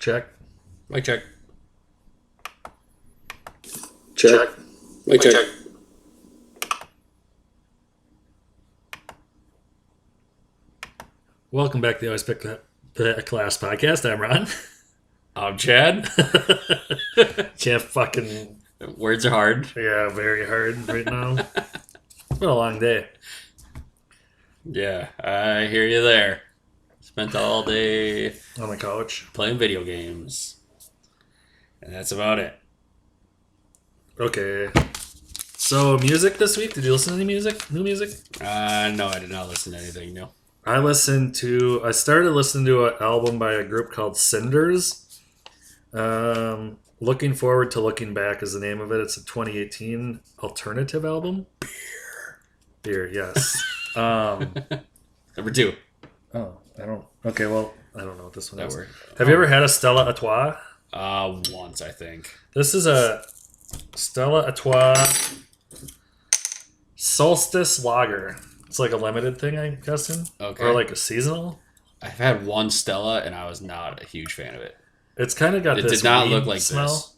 Check. Mic check. Check. Mic check. Welcome back to the Always Pick the Class podcast. I'm Ron. I'm Chad. Can't fucking... Words are hard. Yeah, very hard right now. It's been a long day. Yeah, I hear you there. Spent all day On the couch. playing video games. And that's about it. Okay. So, music this week? Did you listen to any music? New music? No, I did not listen to anything new. I started listening to an album by a group called Cinders. Looking Forward to Looking Back is the name of it. It's a 2018 alternative album. Beer, yes. Number 2. Oh, I don't... Okay, well, I don't know what this one That is. word. Have you ever had a Stella Artois? Once, I think. This is a Stella Artois Solstice Lager. It's like a limited thing, I'm guessing. Okay. Or like a seasonal. I've had one Stella, and I was not a huge fan of it. It's kind of got It this did not weed look like smell.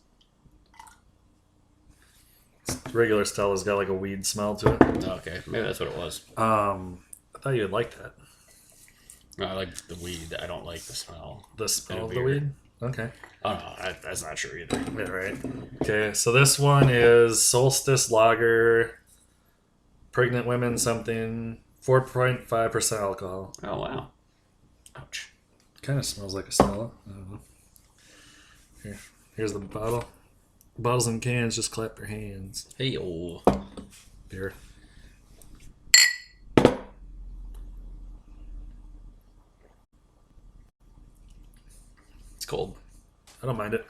Regular Stella's got like a weed smell to it. this. Okay, maybe that's what it was. I thought you would like that. No, I like the weed. I don't like the smell. The smell of the beer. weed? Okay. Oh, no, that's not true either. Yeah, right. Okay, so this one is Solstice Lager, pregnant women something, 4.5% alcohol. Oh, wow. Ouch. Kind of smells like a Stella. I don't know. Here's the bottle. Bottles and cans, just clap your hands. Hey, oh. Beer. It's cold. I don't mind it.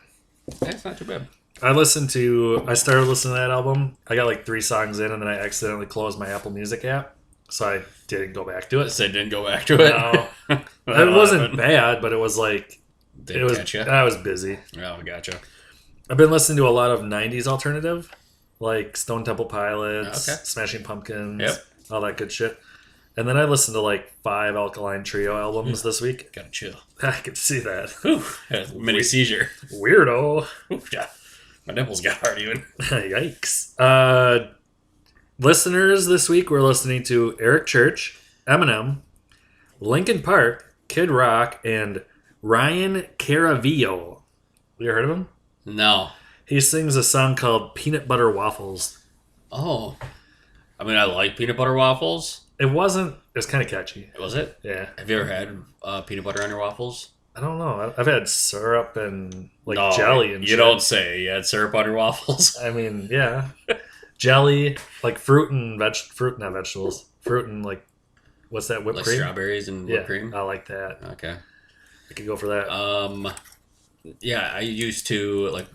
That's not too bad. I started listening to that album. I got like 3 songs in and then I accidentally closed my Apple Music app. So I didn't go back to it. So I didn't go back to it. No. It wasn't bad, but it was like... Didn't catch you? I was busy. Oh, gotcha. I've been listening to a lot of 90s alternative, like Stone Temple Pilots, Okay. Smashing Pumpkins, Yep. all that good shit. And then I listened to like 5 Alkaline Trio albums this week. Gotta chill. I could see that. Whew. Had a mini seizure. Weirdo. Whew, yeah. My nipples got hard even. Yikes. Listeners this week, we're listening to Eric Church, Eminem, Linkin Park, Kid Rock, and Ryan Caravillo. You heard of him? No. He sings a song called Peanut Butter Waffles. Oh. I mean, I like peanut butter waffles. It's kind of catchy. Was it? Yeah. Have you ever had peanut butter on your waffles? I don't know. I've had syrup and like No, jelly and you shit. don't say. You had syrup on your waffles? I mean, yeah. Jelly, like fruit and not vegetables. Fruit and like, what's that, whipped Like cream? strawberries and whipped cream? I like that. Okay. I could go for that. Yeah, I used to, like,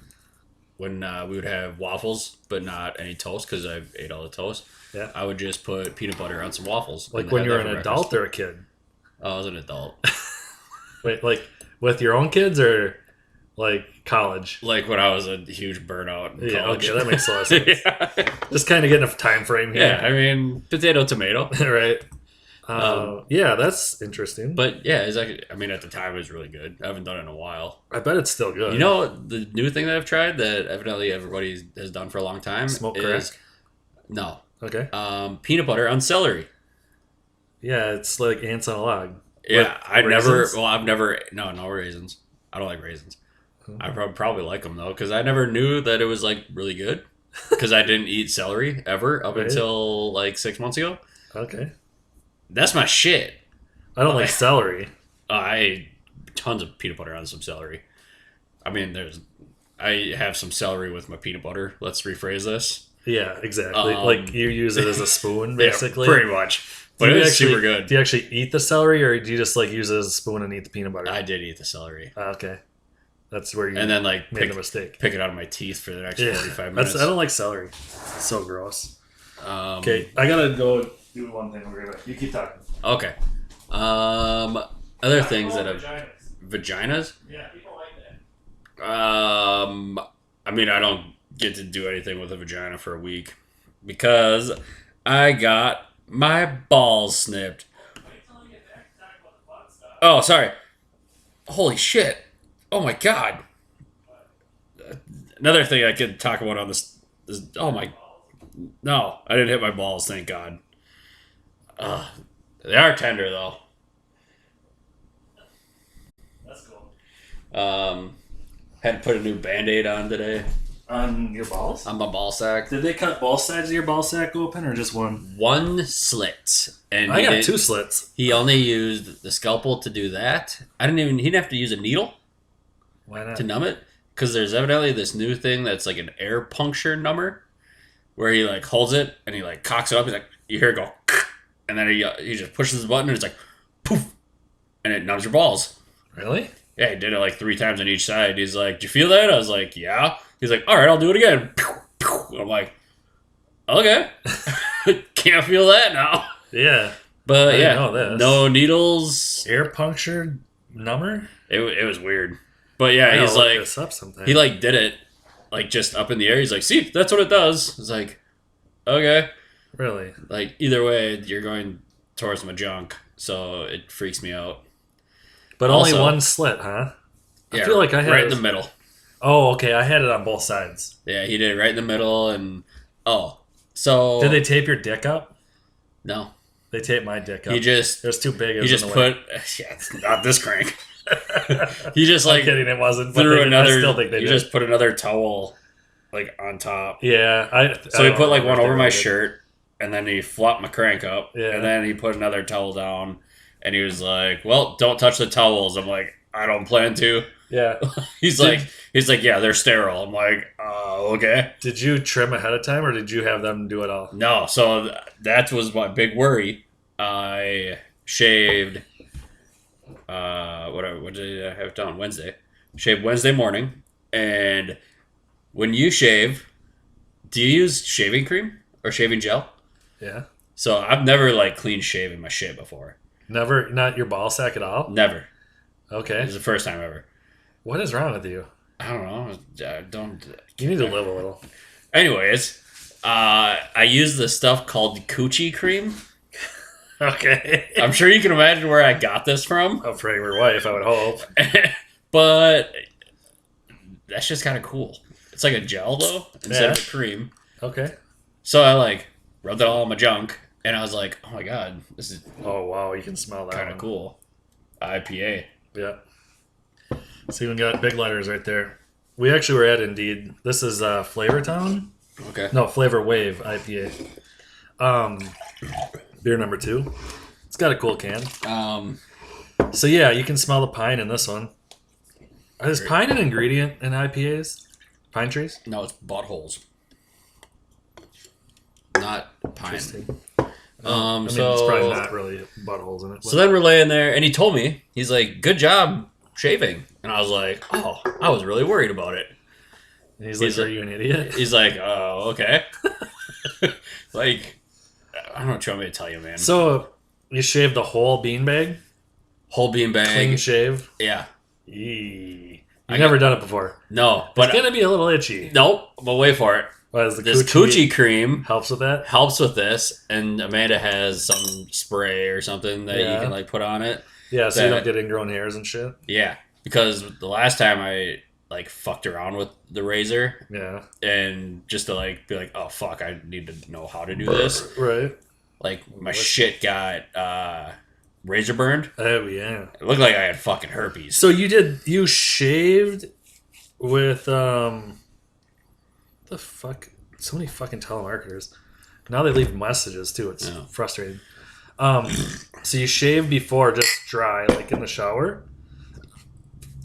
when we would have waffles, but not any toast, because I ate all the toast. Yeah. I would just put peanut butter on some waffles. Like and when have you're that an for adult breakfast. or a kid? Oh, I was an adult. Wait, like with your own kids or like college? Like when I was a huge burnout in Yeah, college. okay, that makes a lot of sense. Yeah. Just kind of getting a time frame Yeah, here. I mean, potato, tomato. Right. Yeah, that's interesting. But yeah, it's actually, I mean, at the time it was really good. I haven't done it in a while. I bet it's still good. You know, the new thing that I've tried that evidently everybody has done for a long time Smoke is crack? no Okay. peanut butter on celery. Yeah, it's like ants on a log. Yeah, With I've never. raisins? No raisins. I don't like raisins. Mhm. I probably like them though because I never knew that it was like really good because I didn't eat celery ever up Right. until like 6 months ago. Okay. That's my shit. I don't like celery. I ate tons of peanut butter on some celery. I mean, I have some celery with my peanut butter. Let's rephrase this. Yeah, exactly. Like you use it as a spoon, basically. Yeah, pretty much. But Do it you was super good. Do you actually eat the celery, or do you just like use it as a spoon and eat the peanut butter? I did eat the celery. Okay, that's where you And then like made the mistake. pick it out of my teeth for the next Yeah, 45 minutes. I don't like celery. It's so gross. Okay. Okay, I gotta go do one thing. You keep talking. Okay. Other things that have vaginas. Yeah, people like that. I mean, I don't get to do anything with a vagina for a week because I got my balls snipped. Oh, sorry. Holy shit. Oh my god. Another thing I could talk about on this is, oh my, no, I didn't hit my balls, thank God. They are tender though. That's cool. Had to put a new Band-Aid on today On your balls? on my ball sack. Did they cut both sides of your ball sack open or just one? One slit, and I got 2 slits. He only used the scalpel to do that. He didn't have to use a needle Why not? to numb it, because there's evidently this new thing that's like an air puncture number, where he like holds it and he like cocks it up. He's like, you hear it go, and then he just pushes the button and it's like, poof, and it numbs your balls. Really? Yeah, he did it like 3 times on each side. He's like, "Did you feel that?" I was like, "Yeah." He's like, "All right, I'll do it again." I'm like, "Okay, can't feel that now." Yeah. But I yeah, didn't know this. no needles. Air punctured number? It was weird. But yeah, I he's gotta look like, this up sometime. he like did it like just up in the air. He's like, "See, that's what it does." It's like, okay, Really? like either way, you're going towards my junk, so it freaks me out. But Also- only one slit, huh? Yeah, I feel like I had right in the middle. Oh, okay. I had it on both sides. Yeah, he did it right in the middle, and so Did they tape your dick up? no. They taped my dick up. He just It was too big. It he was just in the put yeah, it's not this crank. He just I'm like kidding. It wasn't. But threw I another. still think they He did. just put another towel like on top. Yeah. So he put like one over my shirt. shirt, and then he flopped my crank up, Yeah. and then he put another towel down, and he was like, "Well, don't touch the towels." I'm like, "I don't plan to." Yeah. He's like, "Yeah, they're sterile." I'm like, okay." Did you trim ahead of time, or did you have them do it all? No, so that was my big worry. I shaved. What did I have done? Wednesday. Shaved Wednesday morning, and when you shave, do you use shaving cream or shaving gel? Yeah. So I've never like clean shaven my shit before. Never. Not your ball sack at all. Never. It Okay. was the first time ever. What is wrong with you? I don't know. I don't. You need to live a little. Anyways, I use this stuff called coochie cream. Okay. I'm sure you can imagine where I got this from. A pregnant wife, I would hope. But that's just kind of cool. It's like a gel though instead of a cream. Okay. So I like rubbed it all on my junk, and I was like, "Oh my god, this is Oh wow, you can smell that. kind of one. cool." IPA. Yeah. So even got big letters right there. We actually were at Indeed. This is Flavor Town. Okay. No, Flavor Wave IPA. Beer number 2. It's got a cool can. So yeah, you can smell the pine in this one. Is pine an ingredient in IPAs? Pine trees? No, it's buttholes. Not pine. Interesting. I mean, So it's probably not really buttholes in it. So then we're laying there, and he told me, he's like, "Good job shaving," and I was like, "Oh, I was really worried about it." And he's like, he's "Are like- you an idiot?" He's like, "Oh, okay." Like, I don't know what you want me to tell you, man. So you shaved the whole beanbag, Whole bean clean bag. shave. Yeah. Eee. I You've never done it before. No, but It's gonna be a little itchy. nope. But wait for it. Why is the This coochie cream helps with that? helps with this, and Amanda has some spray or something that you Yeah. can like put on it. Yeah, so you That- don't get ingrown hairs and shit. Yeah, because the last time I like fucked around with the razor, Yeah. and just to like be like, oh fuck, I need to know how to do this. Right. Like my shit got razor burned. Oh yeah. It looked like I had fucking herpes. So you shaved with the fuck, so many fucking telemarketers. Now they leave messages too. It's Yeah. frustrating. So you shaved before, just dry, like in the shower.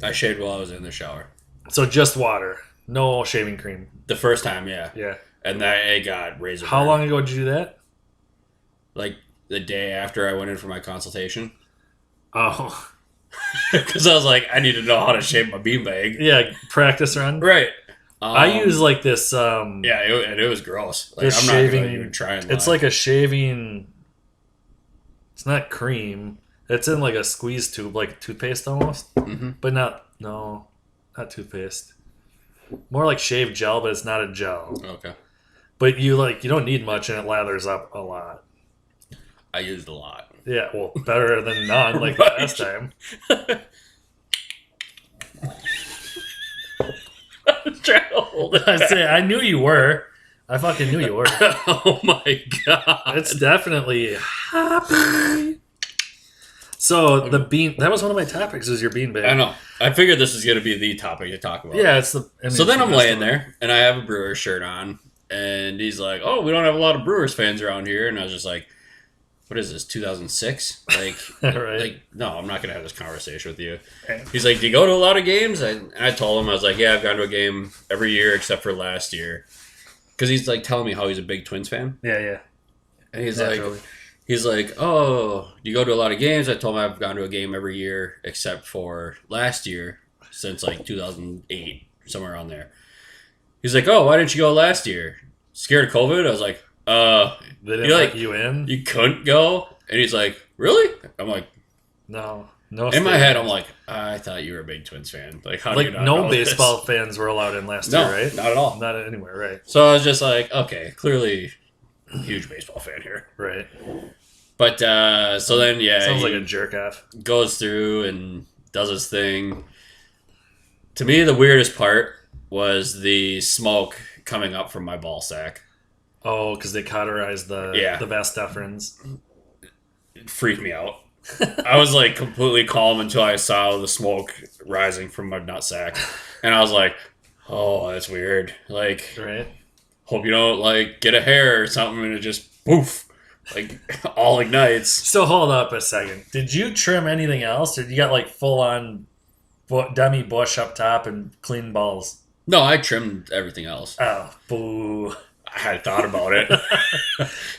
I shaved while I was in the shower. So just water, no shaving cream. The first time, yeah. Yeah. And that it got razor How burned. long ago did you do that? Like the day after I went in for my consultation. Oh, Because I was like, I need to know how to shave my beanbag. yeah. Practice run. Right. I use like this. Yeah, and it was gross. Like, This I'm not shaving. going to even try and It's lie. like a shaving. It's not cream. It's in like a squeeze tube, like toothpaste almost, Mhm. but not toothpaste. More like shave gel, but it's not a gel. Okay. But you don't need much, and it lathers up a lot. I used a lot. Yeah, well, better than none, like Right. last time. trying to hold it I back. say I knew you were. I fucking knew you were. Oh my god. It's definitely happy. So the bean, that was one of my topics, was your beanbag. I know. I figured this was going to be the topic to talk about. Yeah, it's the. I mean, So then it's I'm the best laying one. there, and I have a Brewers shirt on, and he's like, "Oh, we don't have a lot of Brewers fans around here," and I was just like, "What is this? 2006? Like, Right. like, no, I'm not going to have this conversation with you." Okay. He's like, "Do you go to a lot of games?" And I told him, I was like, "Yeah, I've gone to a game every year except for last year," because he's like telling me how he's a big Twins fan, Yeah. and he's Naturally. like. He's like, "Oh, you go to a lot of games?" I told him I've gone to a game every year except for last year, since like 2008, somewhere around there. He's like, "Oh, why didn't you go last year? Scared of COVID?" I was like, They didn't you let like you in. you couldn't go?" And he's like, "Really?" I'm like, No. in my head, I'm like, I thought you were a big Twins fan. Like, how do you like not no know this?" baseball fans were allowed in last No, year, right? not at all. Not anywhere, right? So I was just like, okay, clearly, huge baseball fan here. Right. But so then, yeah, Sounds he like a jerk off. goes through and does his thing. To me, the weirdest part was the smoke coming up from my ball sack. Oh, because they cauterized the vas deferens. It freaked me out. I was like completely calm until I saw the smoke rising from my nut sack, and I was like, "Oh, that's weird." Like, Right. hope you don't like get a hair or something, and it just poof, like all ignites. So hold up a second. Did you trim anything else, or you got like full on dummy bush up top and clean balls? No, I trimmed everything else. Oh, boo! I had thought about it.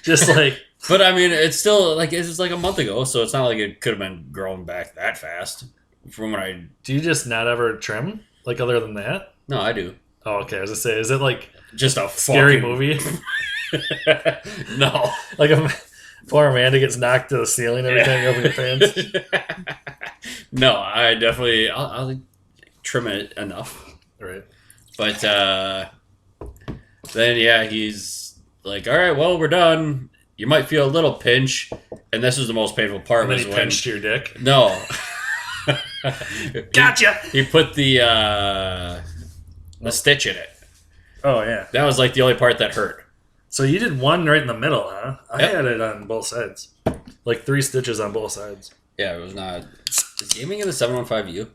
Just like But I mean, it's still like it's like a month ago, so it's not like it could have been growing back that fast from when I. do you just not ever trim? Like other than that? No, I do. Oh, okay. I was gonna say, is it like Just a scary fucking movie? No, Like a poor Amanda gets knocked to the ceiling every time you open your pants. No, I definitely I'll trim it enough. Right. But then yeah, he's like, "All right, well, we're done. You might feel a little pinch," and this is the most painful part. And then Was he when pinched your dick. no, Gotcha. he put the stitch in it. Oh yeah. That was like the only part that hurt. So you did one right in the middle, huh? I Yep. had it on both sides, like 3 stitches on both sides. Yeah, it was not. Is gaming in the 715U?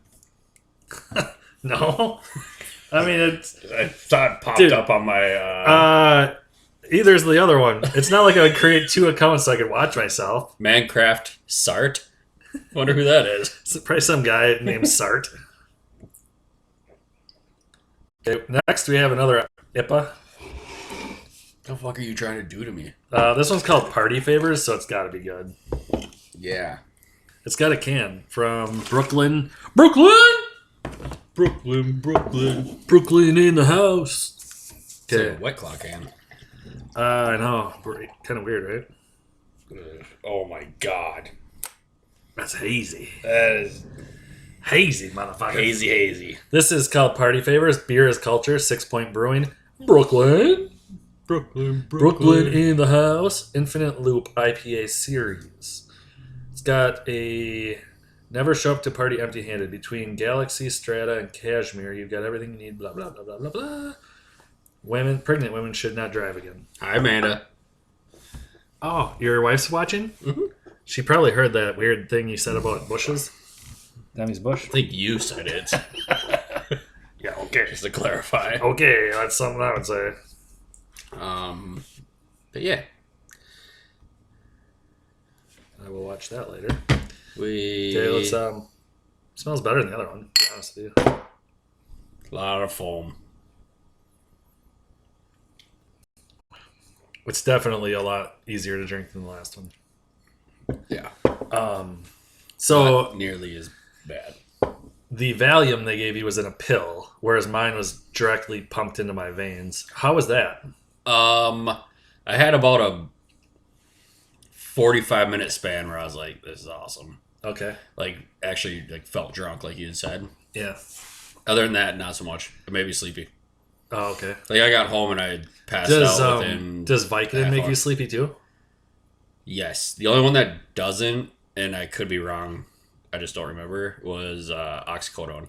No, I mean it's I thought it popped Dude. up on my. either's the other one. It's not like I would create 2 accounts so I could watch myself. Mancraft Sart. Wonder who that is. It's probably some guy named Sart. Okay, next we have another IPA. What the fuck are you trying to do to me? This one's called Party Favors, so it's got to be good. Yeah. It's got a can from Brooklyn. Brooklyn in the house. It's like Okay. a Wet Claw can. I know. Kind of weird, right? Oh my god. That's hazy. That is Hazy, motherfucker. hazy. This is called Party Favors. Beer is culture. 6 Point Brewing. Brooklyn in the house. Infinite Loop IPA series. It's got a never show up to party empty-handed. Between Galaxy, Strata, and Cashmere, you've got everything you need. Blah blah blah blah blah blah. Pregnant women should not drive again. Hi, Amanda. Oh, your wife's watching? Mm-hmm. She probably heard that weird thing you said about bushes. Demi's bush. I think you said it. Yeah, okay. Just to clarify. Okay, that's something I would say. But yeah. I will watch that later. Okay, let's smells better than the other one, to be honest with you. A lot of foam. It's definitely a lot easier to drink than the last one. Yeah. So Not nearly as bad. the Valium they gave you was in a pill, whereas mine was directly pumped into my veins. How was that? I had about a 45-minute span where I was like, this is awesome. Okay. Like, actually, like, felt drunk, like you had said. Yeah. Other than that, not so much. But maybe sleepy. Oh, okay. Like, I got home and I passed Does out within... does Vicodin half make hour. you sleepy too? Yes. The only one that doesn't, and I could be wrong, I just don't remember, was oxycodone.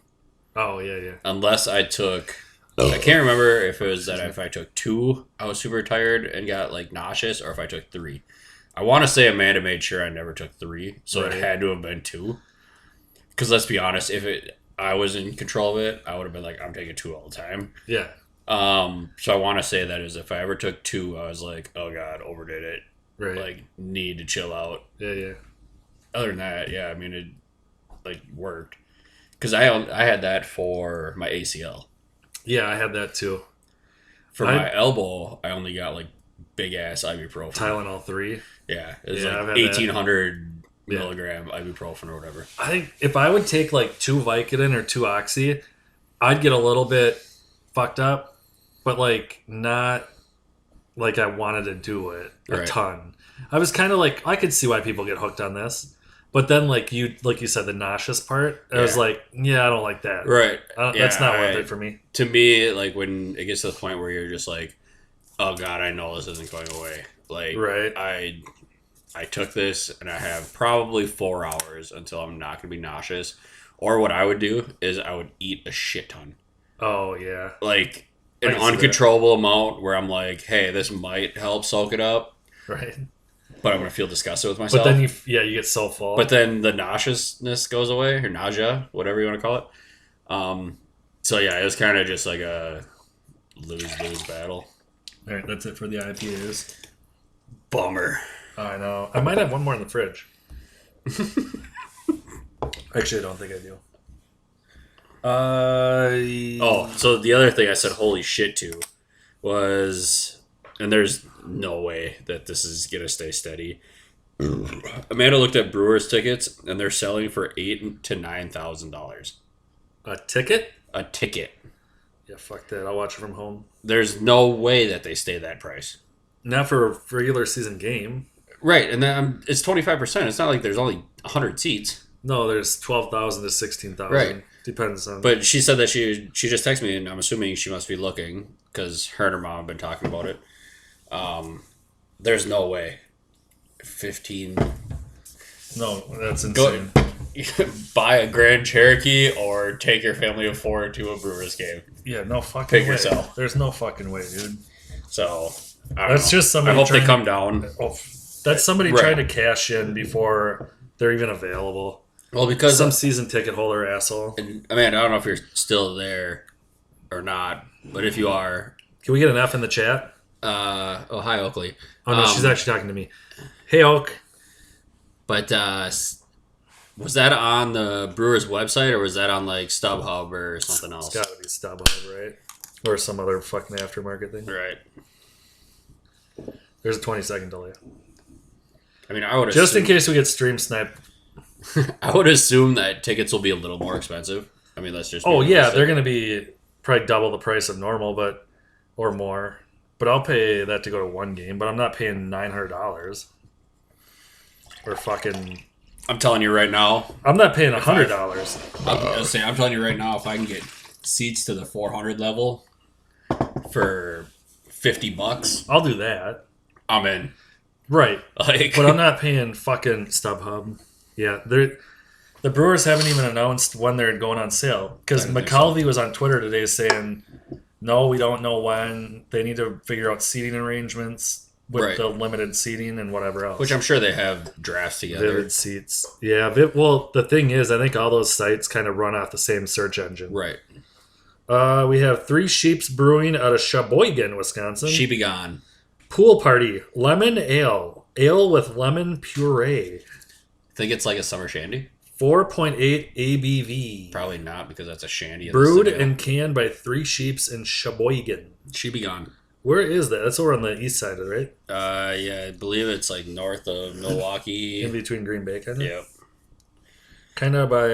Oh yeah, yeah. Unless I took I can't remember if it was that if I took 2, I was super tired and got like nauseous, or if I took 3. I want to say Amanda made sure I never took 3, so Right. it had to have been 2. Because let's be honest, if I was in control of it, I would have been like, I'm taking 2 all the time. Yeah. So I want to say that is if I ever took 2, I was like, oh god, overdid it. Right. Like, need to chill out. Yeah. Other than that, yeah, I mean, it like worked. Because I had that for my ACL. Yeah, I had that too. For my elbow, I only got like big ass ibuprofen. Tylenol 3. Yeah, it was Yeah, I've like had 1,800 milligram ibuprofen or whatever. I think if I would take like 2 Vicodin or 2 Oxy, I'd get a little bit fucked up, but like not like I wanted to do it a ton. I was kind of like, I could see why people get hooked on this. But then, like you said, the nauseous part, I was like, yeah, I don't like that. Right. That's not worth it for me. To me, like when it gets to the point where you're just like, oh god, I know this isn't going away. Like, I took this and I have probably 4 hours until I'm not going to be nauseous. Or what I would do is I would eat a shit ton. Oh, yeah. Like an uncontrollable amount where I'm like, hey, this might help soak it up. Right. But I'm going to feel disgusted with myself. But then you get so full. But then the nauseousness goes away, or nausea, whatever you want to call it. So yeah, it was kind of just like a lose-lose battle. All right, that's it for the IPAs. Bummer. I know. I might have one more in the fridge. Actually, I don't think I do. So the other thing I said holy shit to was, and there's no way that this is going to stay steady. Amanda looked at Brewers tickets, and they're selling for $8,000 to $9,000. A ticket? A ticket. Yeah, fuck that. I'll watch it from home. There's no way that they stay that price. Not for a regular season game. Right, and then it's 25%. It's not like there's only 100 seats. No, there's 12,000 to 16,000. Right. Depends on. But she said that she just texted me, and I'm assuming she must be looking because her and her mom have been talking about it. There's no way. 15. No, that's insane. Buy a Grand Cherokee or take your family of 4 to a Brewers game. Yeah, no fucking Pick way. yourself. There's no fucking way, dude. So That's just somebody. I hope they come down. That's somebody trying to cash in before they're even available. Well, because some season ticket holder asshole. And Amanda, I don't know if you're still there or not, but if you are, can we get an F in the chat? Hi Oakley. Oh no, she's actually talking to me. Hey Oak. But was that on the Brewers website or was that on like StubHub or something else? It's gotta be StubHub, right? Or some other fucking aftermarket thing. Right. There's a 20-second delay. I mean, I would just in case we get stream sniped. I would assume that tickets will be a little more expensive. I mean, let's just. Oh yeah, they're gonna be probably double the price of normal, or more. But I'll pay that to go to one game. But I'm not paying $900 or fucking. I'm telling you right now. I'm not paying $100. I'm telling you right now, if I can get seats to the 400 level for $50, I'll do that. I'm in. Right. Like, but I'm not paying fucking StubHub. Yeah, the Brewers haven't even announced when they're going on sale. Because McCalvey was on Twitter today saying, no, we don't know when. They need to figure out seating arrangements with the limited seating and whatever else. Which I'm sure they have drafts together. Vivid seats. Yeah, well, the thing is, I think all those sites kind of run off the same search engine. Right. We have Three Sheeps Brewing out of Sheboygan, Wisconsin. Sheepy gone. Pool Party. Lemon Ale. Ale with lemon puree. Think it's like a summer shandy? 4.8 ABV. Probably not, because that's a shandy. Brewed and canned by Three Sheeps in Sheboygan. Sheepy gone. Where is that? That's over on the east side, right? Yeah, I believe it's like north of Milwaukee. In between Green Bay, kind of? Yeah. Kind of by...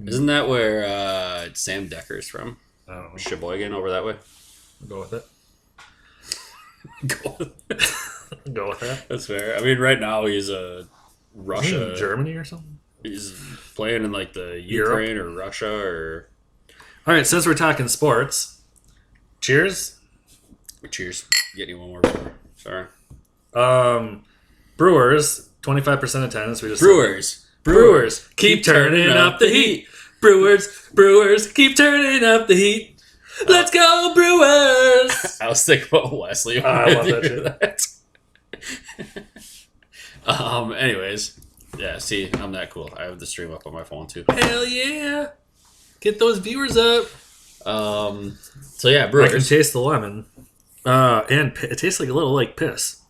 Isn't that where Sam Decker's from? I don't know. Sheboygan, over that way? I'll go with it. Go with it. Go with that. That's fair. I mean, right now he's Russia. Germany or something? He's playing in like the Ukraine or Russia or... All right, since we're talking sports, cheers. Cheers. Getting you one more beer. Sorry. Brewers, 25% attendance. We just Brewers. Keep turning up the heat. Brewers, keep turning up the heat. Let's go, Brewers! I was thinking about Wesley. I love that shit. Anyways, yeah. See, I'm that cool. I have the stream up on my phone too. Hell yeah! Get those viewers up. So yeah, I can Brewers. taste the lemon, and it tastes like a little like piss.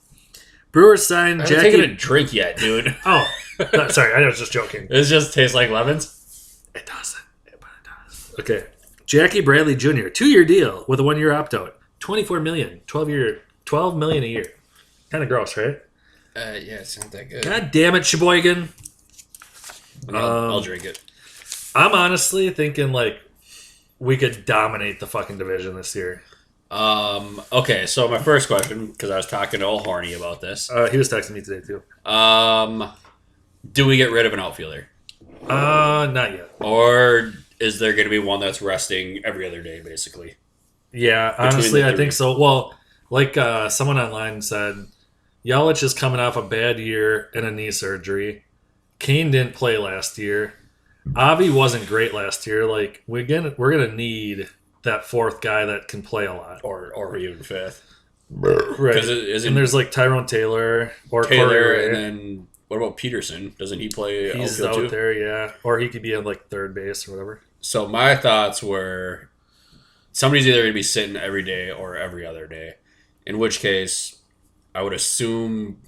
Brewers signed I haven't Jackie. taken a drink yet, dude. Oh, no, sorry, I was just joking. It just tastes like lemons. It doesn't, but it does. Okay, Jackie Bradley Jr. 2-year deal with a 1-year opt-out. $24 million, 12 million a year. Kind of gross, right? Yeah, it's not that good. God damn it, Sheboygan. I'll drink it. I'm honestly thinking like we could dominate the fucking division this year. Okay, so my first question, because I was talking to old Horny about this. He was texting me today too. Do we get rid of an outfielder? Not yet. Or is there going to be one that's resting every other day, basically? Yeah, honestly, I think so. Well, like someone online said, Yelich is coming off a bad year and a knee surgery. Kane didn't play last year. Avi wasn't great last year. Like we're gonna need that fourth guy that can play a lot, Or even fifth. right? And there's like Tyrone Taylor or Taylor, Corey Ray. and then what about Peterson? Doesn't he play He's outfield out too? there, yeah. Or he could be on like third base or whatever. So my thoughts were somebody's either going to be sitting every day or every other day. In which case, I would assume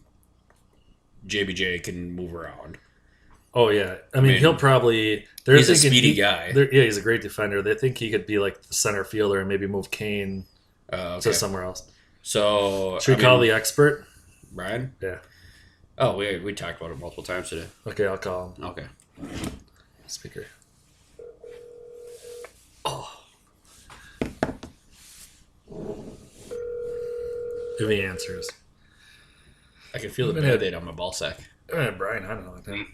JBJ can move around. Oh yeah, I mean he'll probably. He's a speedy guy. Yeah, he's a great defender. They think he could be like the center fielder and maybe move Kane to somewhere else. So should we call the expert? Brian? Yeah. Oh, we talked about it multiple times today. Okay, I'll call him. Okay. Speaker. Oh. If he answers. I can feel the band-aid on my ball sack. Brian, I don't know that.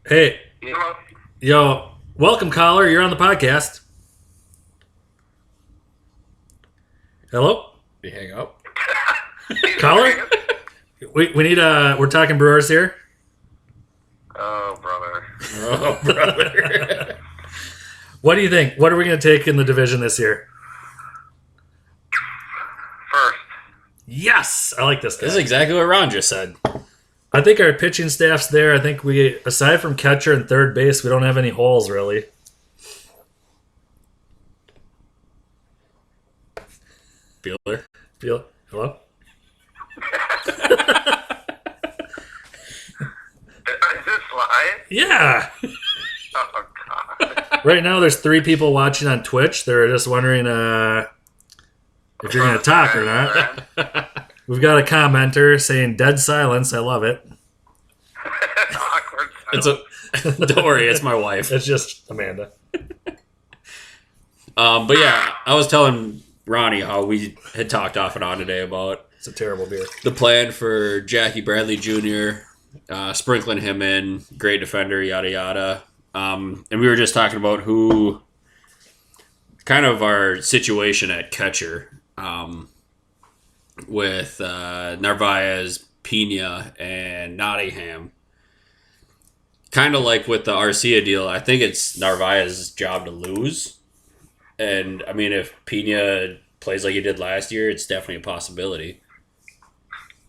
Hey. Hello. Yo, welcome, caller. You're on the podcast. Hello? Did you hang up? Caller? We need we're talking Brewers here. Oh, brother. Oh, brother. What do you think? What are we going to take in the division this year? First. Yes! I like this guy. This is exactly what Ron just said. I think our pitching staff's there. I think we, aside from catcher and third base, we don't have any holes, really. Bueller. Hello? Is this live? Yeah! Oh, God. Right now, there's 3 people watching on Twitch. They're just wondering if you're going to talk or not. We've got a commenter saying dead silence. I love it. Awkward. Don't worry, it's my wife. It's just Amanda. But yeah, I was telling Ronnie how we had talked off and on today about It's a terrible beer. the plan for Jackie Bradley Jr., sprinkling him in, great defender, yada yada. And we were just talking about who, kind of our situation at catcher, with Narvaez, Pena, and Nottingham. Kind of like with the Arcia deal, I think it's Narvaez's job to lose. And, I mean, if Pena plays like he did last year, it's definitely a possibility.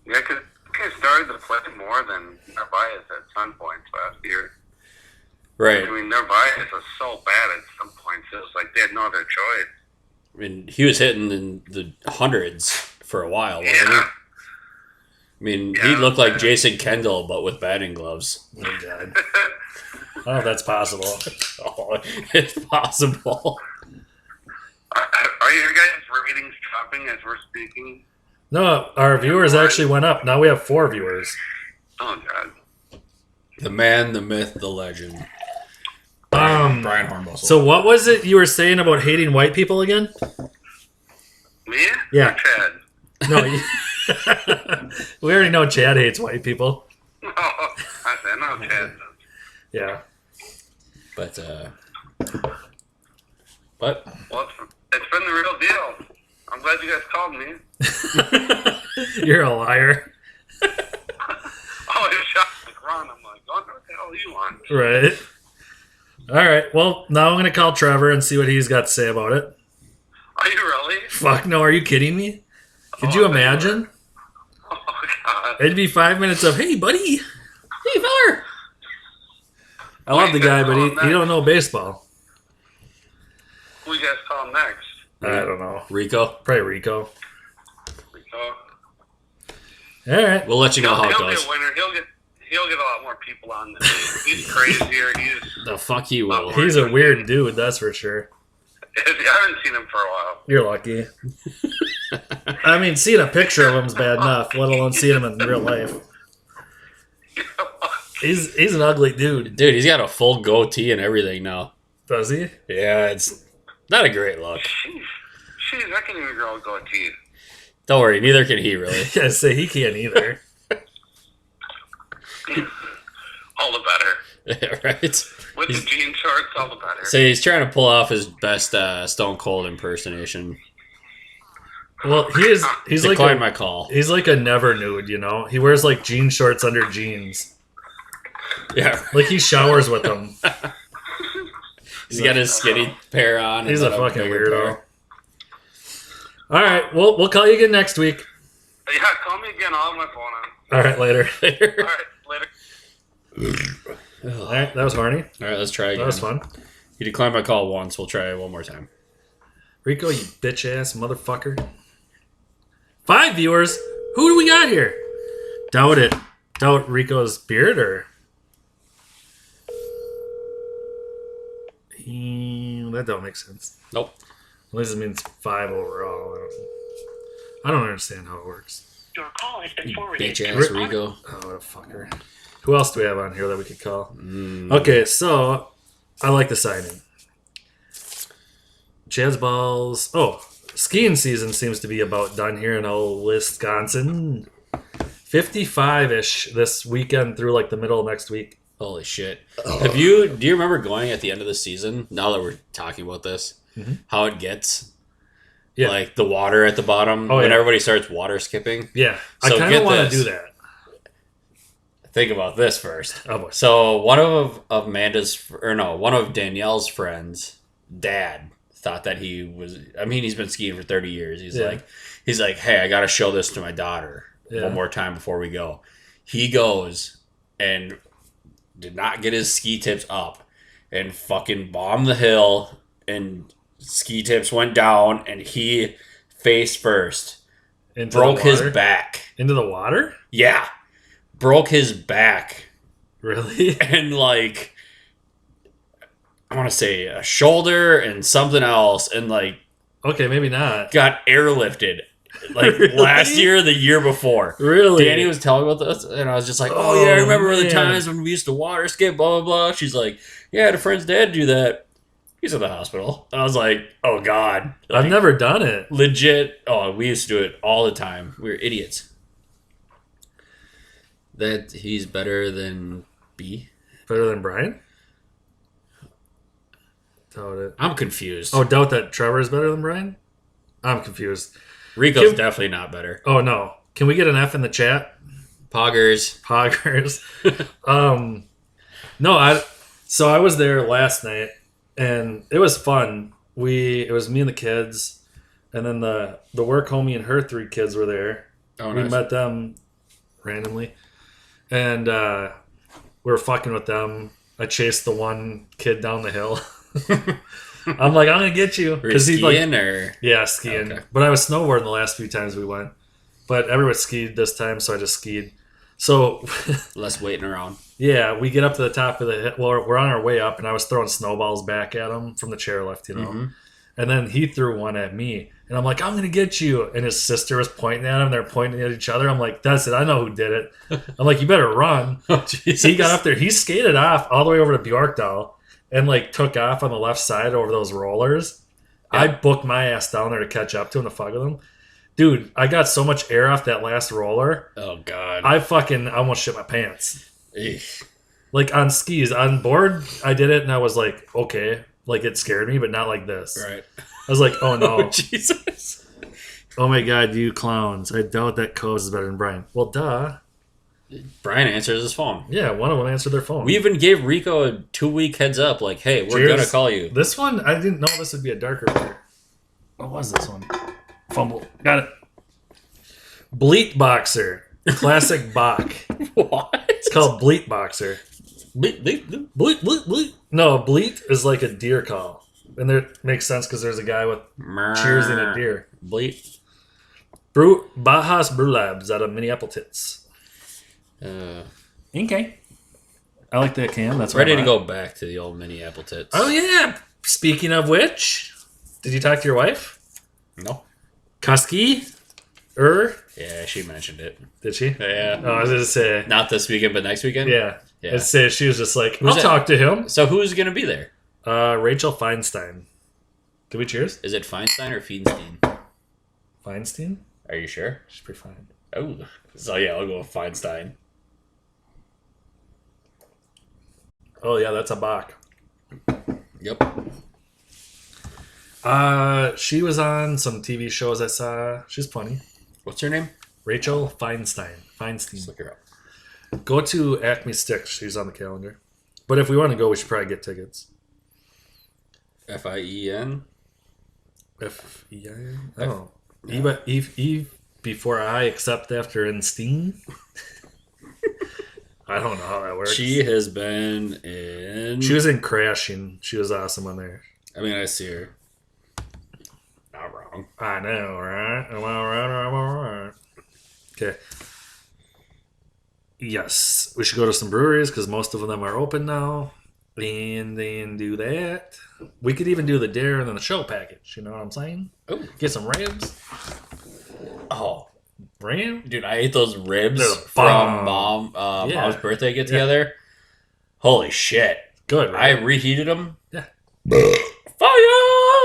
Yeah, because he started to play more than Narvaez at some points last year. Right. I mean, Narvaez was so bad at some points, it was like they had no other choice. I mean, he was hitting in the hundreds for a while, wasn't he? Yeah. I mean, Yeah. he looked like Jason Kendall, but with batting gloves. Oh, God. I don't know if that's possible. Oh, it's possible. Are you guys ratings dropping as we're speaking? No, our viewers actually went up. Now we have 4 viewers. Oh, God. The man, the myth, the legend. Um, Brian Hornbustle. So what was it you were saying about hating white people again? Me? Yeah. Or Chad? No, we already know Chad hates white people. Oh, I said, no, Chad. Yeah. But Well, it's been the real deal. I'm glad you guys called me. You're a liar. Oh, it's shot like Ron. I'm like, what the hell are you on? Right. All right. Well, now I'm going to call Trevor and see what he's got to say about it. Are you really? Fuck no, are you kidding me? Could Oh, you I thought you imagine? Oh, God. It'd be 5 minutes of, hey, buddy. Hey, feller. I love the guy, but he don't know baseball. Who you guys call him next? I don't know. Rico. Probably Rico. Rico. All right. We'll let you know how it He'll be goes. a winner. He'll get a lot more people on than me. He's crazier. The fuck he will. He's a weird dude, that's for sure. I haven't seen him for a while. You're lucky. I mean, seeing a picture of him's bad enough, let alone seeing him in real life. He's an ugly dude. Dude, he's got a full goatee and everything now. Does he? Yeah, it's not a great look. Jeez, I can't even grow a goatee. Don't worry, neither can he really. I say he can't either. All the better. Right? With the jean shorts, all the better. So he's trying to pull off his best Stone Cold impersonation. Well, he's like Decline my call. he's like a never nude, you know. He wears like jean shorts under jeans. Yeah, Like he showers with them. he's got his skinny pair on. He's and a then fucking bigger weirdo. pair. All right, we'll call you again next week. Yeah, call me again. I'll have my phone on. All right, later. All right, later. All right, that was horny. All right, let's try again. That was fun. He declined my call once. We'll try it one more time. Rico, you bitch ass motherfucker. 5 viewers. Who do we got here? Doubt it. Doubt Rico's beard or that don't make sense. Nope. At least it means 5 overall. I don't understand how it works. Your call has been forwarded. Bitch ass Rico. Oh, what a fucker. Who else do we have on here that we could call? Okay, so I like the signing. Jazz balls. Oh, skiing season seems to be about done here in old Wisconsin. 55-ish this weekend through like the middle of next week. Holy shit. Do you remember going at the end of the season, now that we're talking about this, how it gets? Yeah. Like the water at the bottom when yeah. everybody starts water skipping? Yeah, So I kind get of want to this. do that. Think about this first. Oh boy. So one of Danielle's friends' dad thought that he was, I mean, he's been skiing for 30 years. He's like, hey, I got to show this to my daughter one more time before we go. He goes and did not get his ski tips up and fucking bombed the hill, and ski tips went down, and he face first Into broke the his water? back. Into the water? Yeah. Broke his back. Really? And like, I want to say a shoulder and something else, and like Okay, maybe not. got airlifted like Really? last year or the year before. Really? Danny was telling me about this, and I was just like, Oh, oh yeah, I remember the man. times when we used to water skip, blah blah blah. She's like, yeah, I had a friend's dad do that. He's at the hospital. I was like, oh god. I've Like, never done it. legit. Oh, we used to do it all the time. We were idiots. That he's better than B. Better than Brian? Doubt it. I'm confused. Oh, doubt that Trevor is better than Brian? I'm confused. Rico's Kim- definitely not better. Oh, no. Can we get an F in the chat? Poggers. Poggers. So I was there last night, and it was fun. It was me and the kids, and then the work homie and her 3 kids were there. Oh, We nice. met them randomly, and we were fucking with them. I chased the one kid down the hill. I'm like, I'm gonna get you Were you he's like, skiing or? yeah, skiing. Okay. But I was snowboarding the last few times we went. But everyone skied this time, so I just skied. So Less waiting around. yeah, we get up to the top of the hill. Well, we're on our way up, and I was throwing snowballs back at him from the chairlift, you know. Mm-hmm. And then he threw one at me, and I'm like, I'm gonna get you. And his sister was pointing at him. They're pointing at each other. I'm like, that's it. I know who did it. I'm like, you better run. Oh, So he got up there. He skated off all the way over to Bjorkdal and like took off on the left side over those rollers. Yeah. I booked my ass down there to catch up to him to fuck with him. Dude, I got so much air off that last roller. Oh god. I fucking almost shit my pants. Eesh. Like on skis, on board, I did it and I was like, okay, like it scared me, but not like this. Right. I was like, oh Oh no, Jesus. oh my god, you clowns! I doubt that Coase is better than Brian. Well, duh. Brian answers his phone. Yeah, one of them answered their phone. We even gave Rico a 2-week heads up, like, hey, we're Cheers. gonna call you. This one, I didn't know this would be a darker beer. What was this one? Fumble. Got it. Bleat Boxer. Classic Bach. What? It's called Bleat Boxer. Bleat, bleat, bleat. Bleat, bleat, bleat. No, bleat is like a deer call. And it makes sense because there's a guy with cheersing a deer. Bleat. Bajas Brulabs out of Minneapolis. Okay. I like that can. That's Ready to go back to the old mini apple tits. Oh, yeah. Speaking of which, did you talk to your wife? No. Kuski? Yeah, she mentioned it. Did she? Yeah. Oh, I was going to say. Not this weekend, but next weekend? Yeah. Yeah. I'd say she was just like, Who's I'll that? talk to him. So who's going to be there? Rachel Feinstein. Did we cheers? Is it Feinstein or Feinstein? Feinstein? Are you sure? She's pretty fine. Oh. So yeah, I'll go with Feinstein. Oh, yeah, that's a Bach. Yep. She was on some TV shows I saw. She's funny. What's her name? Rachel Feinstein. Let's Feinstein. look her up. Go to Acme Sticks. She's on the calendar. But if we want to go, we should probably get tickets. Fien? F-E-I-N? Oh. Eve before I accept after Einstein? I don't know how that works. She has been in. She was in Crashing. She was awesome on there. I mean, I see her. Not wrong. I know, right? Am I right or am I right? Okay. Yes, we should go to some breweries because most of them are open now. And then do that. We could even do the dare and then the show package. You know what I'm saying? Oh, Get some ribs. oh, Ram? dude, I ate those ribs They're from bomb. Yeah. Mom's birthday get together. Holy shit! Good, I right? reheated them. Yeah. Fire,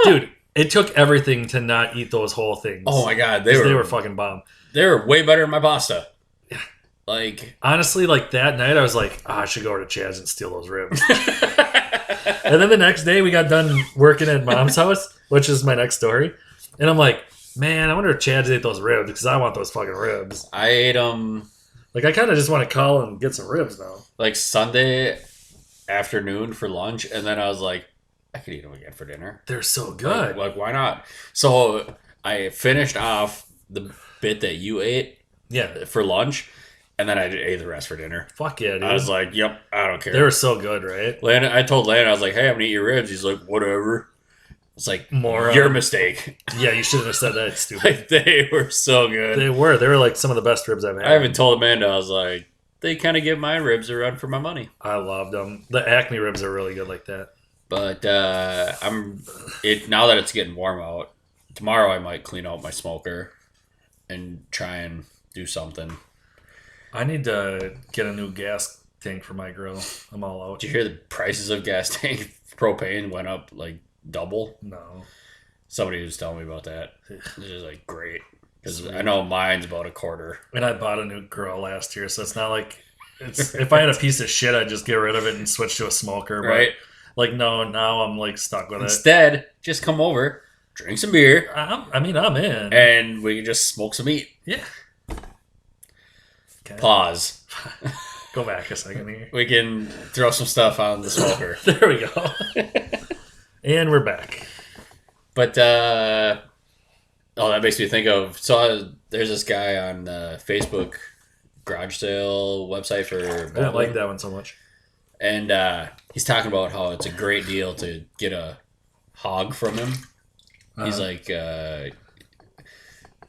Dude, it took everything to not eat those whole things. Oh my god, 'Cause they were fucking bomb. they were way better than my pasta. Yeah. Like Honestly, like that night, I was like, I should go over to Chad's and steal those ribs. And then the next day, we got done working at Mom's house, which is my next story. And I'm like, man, I wonder if Chad's ate those ribs because I want those fucking ribs. I ate them Like, I kind of just want to call and get some ribs now. like Sunday afternoon for lunch, and then I was like, I could eat them again for dinner. They're so good. Like why not? So I finished off the bit that you ate Yeah. for lunch, and then I ate the rest for dinner. Fuck yeah, dude. I was like, "Yep, I don't care." They were so good, right? Landon, I told Landon, I was like, "Hey, I'm gonna eat your ribs." He's like, "Whatever." It's like Moron. your mistake. Yeah, you shouldn't have said that. It's stupid. Like they were so good. They were. They were like some of the best ribs I've had. I even told Amanda, I was like, "They kind of give my ribs a run for my money." I loved them. The Acme ribs are really good like that. But now that it's getting warm out, tomorrow I might clean out my smoker and try and do something. I need to get a new gas tank for my grill. I'm all out. Did you hear the prices of gas tank propane went up like double? No. Somebody was telling me about that. It's just like great because I know mine's about a quarter. And I bought a new grill last year, so it's not like it's. If I had a piece of shit, I'd just get rid of it and switch to a smoker. But Right? like, no, now I'm like stuck with it. Instead, just come over, drink some beer, I'm in. and we can just smoke some meat. Yeah. Okay. Pause. Go back a second here. We can throw some stuff on the smoker. There we go. And we're back. But that makes me think of there's this guy on the Facebook garage sale website for I don't bowling, like that one so much. and he's talking about how it's a great deal to get a hog from him. He's like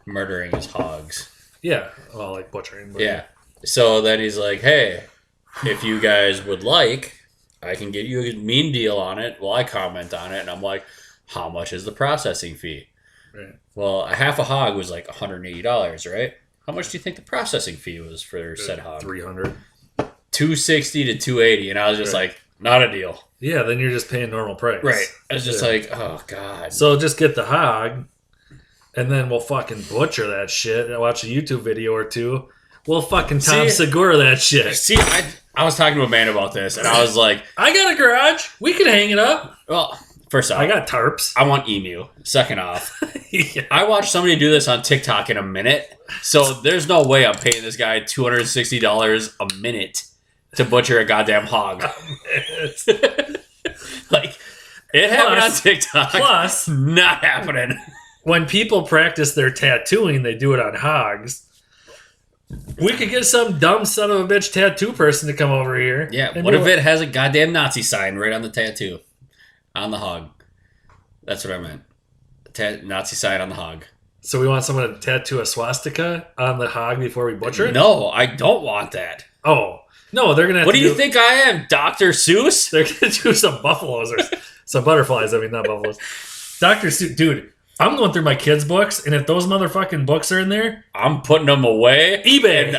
murdering his hogs. Yeah. Well, like butchering. But Yeah. So then he's like, hey, if you guys would like, I can get you a mean deal on it. Well, I comment on it, and I'm like, how much is the processing fee? Right. Well, a half a hog was like $180, right? How much do you think the processing fee was for said hog? $300. $260 to $280, and I was just Right. like, not a deal. Yeah, then you're just paying normal price. Right. I was just Yeah. like, oh god. So just get the hog, and then we'll fucking butcher that shit. I watch a YouTube video or two. We'll fucking Tom See? Segura that shit. See, I was talking to a man about this, and I was like, I got a garage. We can hang it up. well, first off, I got tarps. I want emu. Second off, Yeah. I watched somebody do this on TikTok in a minute, so there's no way I'm paying this guy $260 a minute to butcher a goddamn hog. Like, it happened on Plus- TikTok. Plus, Not happening. when people practice their tattooing, they do it on hogs. We could get some dumb son of a bitch tattoo person to come over here. Yeah, what if it has a goddamn Nazi sign right on the tattoo? On the hog. That's what I meant. Nazi sign on the hog. So we want someone to tattoo a swastika on the hog before we butcher it? No, I don't want that. Oh. No, they're going to have What to do you think I am, Dr. Seuss? They're going to do some buffaloes or some butterflies. I mean, not buffaloes. Dr. Seuss, dude, I'm going through my kids' books, and if those motherfucking books are in there, I'm putting them away. eBay.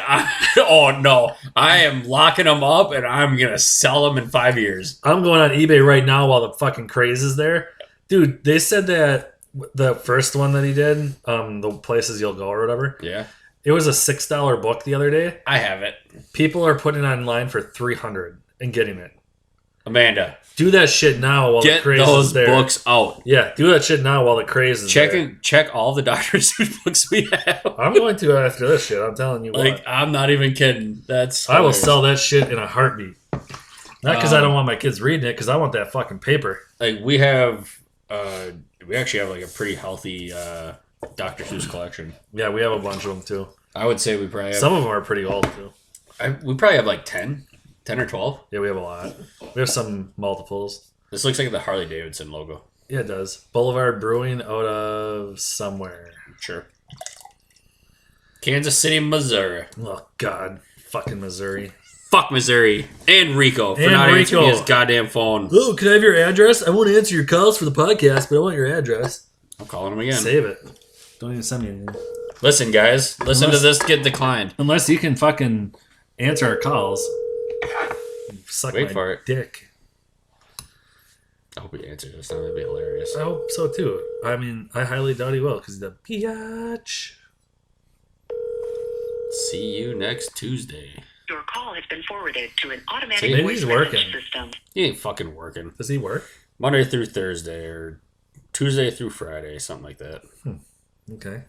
Oh, no. I am locking them up, and I'm going to sell them in 5 years. I'm going on eBay right now while the fucking craze is there. Dude, they said that the first one that he did, the places you'll go or whatever, Yeah. it was a $6 book the other day. I have it. People are putting it online for $300 and getting it. Amanda, Do that shit now while the get craze is those there. books out. Yeah, do that shit now while the craze is there. Check all the Dr. Seuss books we have. I'm going to after this shit. I'm telling you Like, what. I'm not even kidding. That's I will hilarious. sell that shit in a heartbeat. Not because I don't want my kids reading it, because I want that fucking paper. Like, we actually have like a pretty healthy Dr. Seuss collection. Yeah, we have a bunch of them too. I would say we probably have. Some of them are pretty old too. We probably have like 10 or 12. Yeah, we have a lot. We have some multiples. This looks like the Harley Davidson logo. Yeah, it does. Boulevard Brewing out of somewhere. Sure. Kansas City, Missouri. Oh, God. Fucking Missouri. Fuck Missouri. And Rico for And not answering Rico. his goddamn phone. Oh, can I have your address? I won't answer your calls for the podcast, but I want your address. I'm calling him again. Save it. Don't even send me anything. Listen, guys. Listen to this get declined. Unless you can fucking answer our calls. Suck Wait my for it. dick. I hope he answers this time. That'd be hilarious. I hope so too. I mean, I highly doubt he will because he's a biatch. See you next Tuesday. Your call has been forwarded to an automatic See? Maybe voice he's message working. system. He ain't fucking working. Does he work? Monday through Thursday or Tuesday through Friday, something like that. Okay.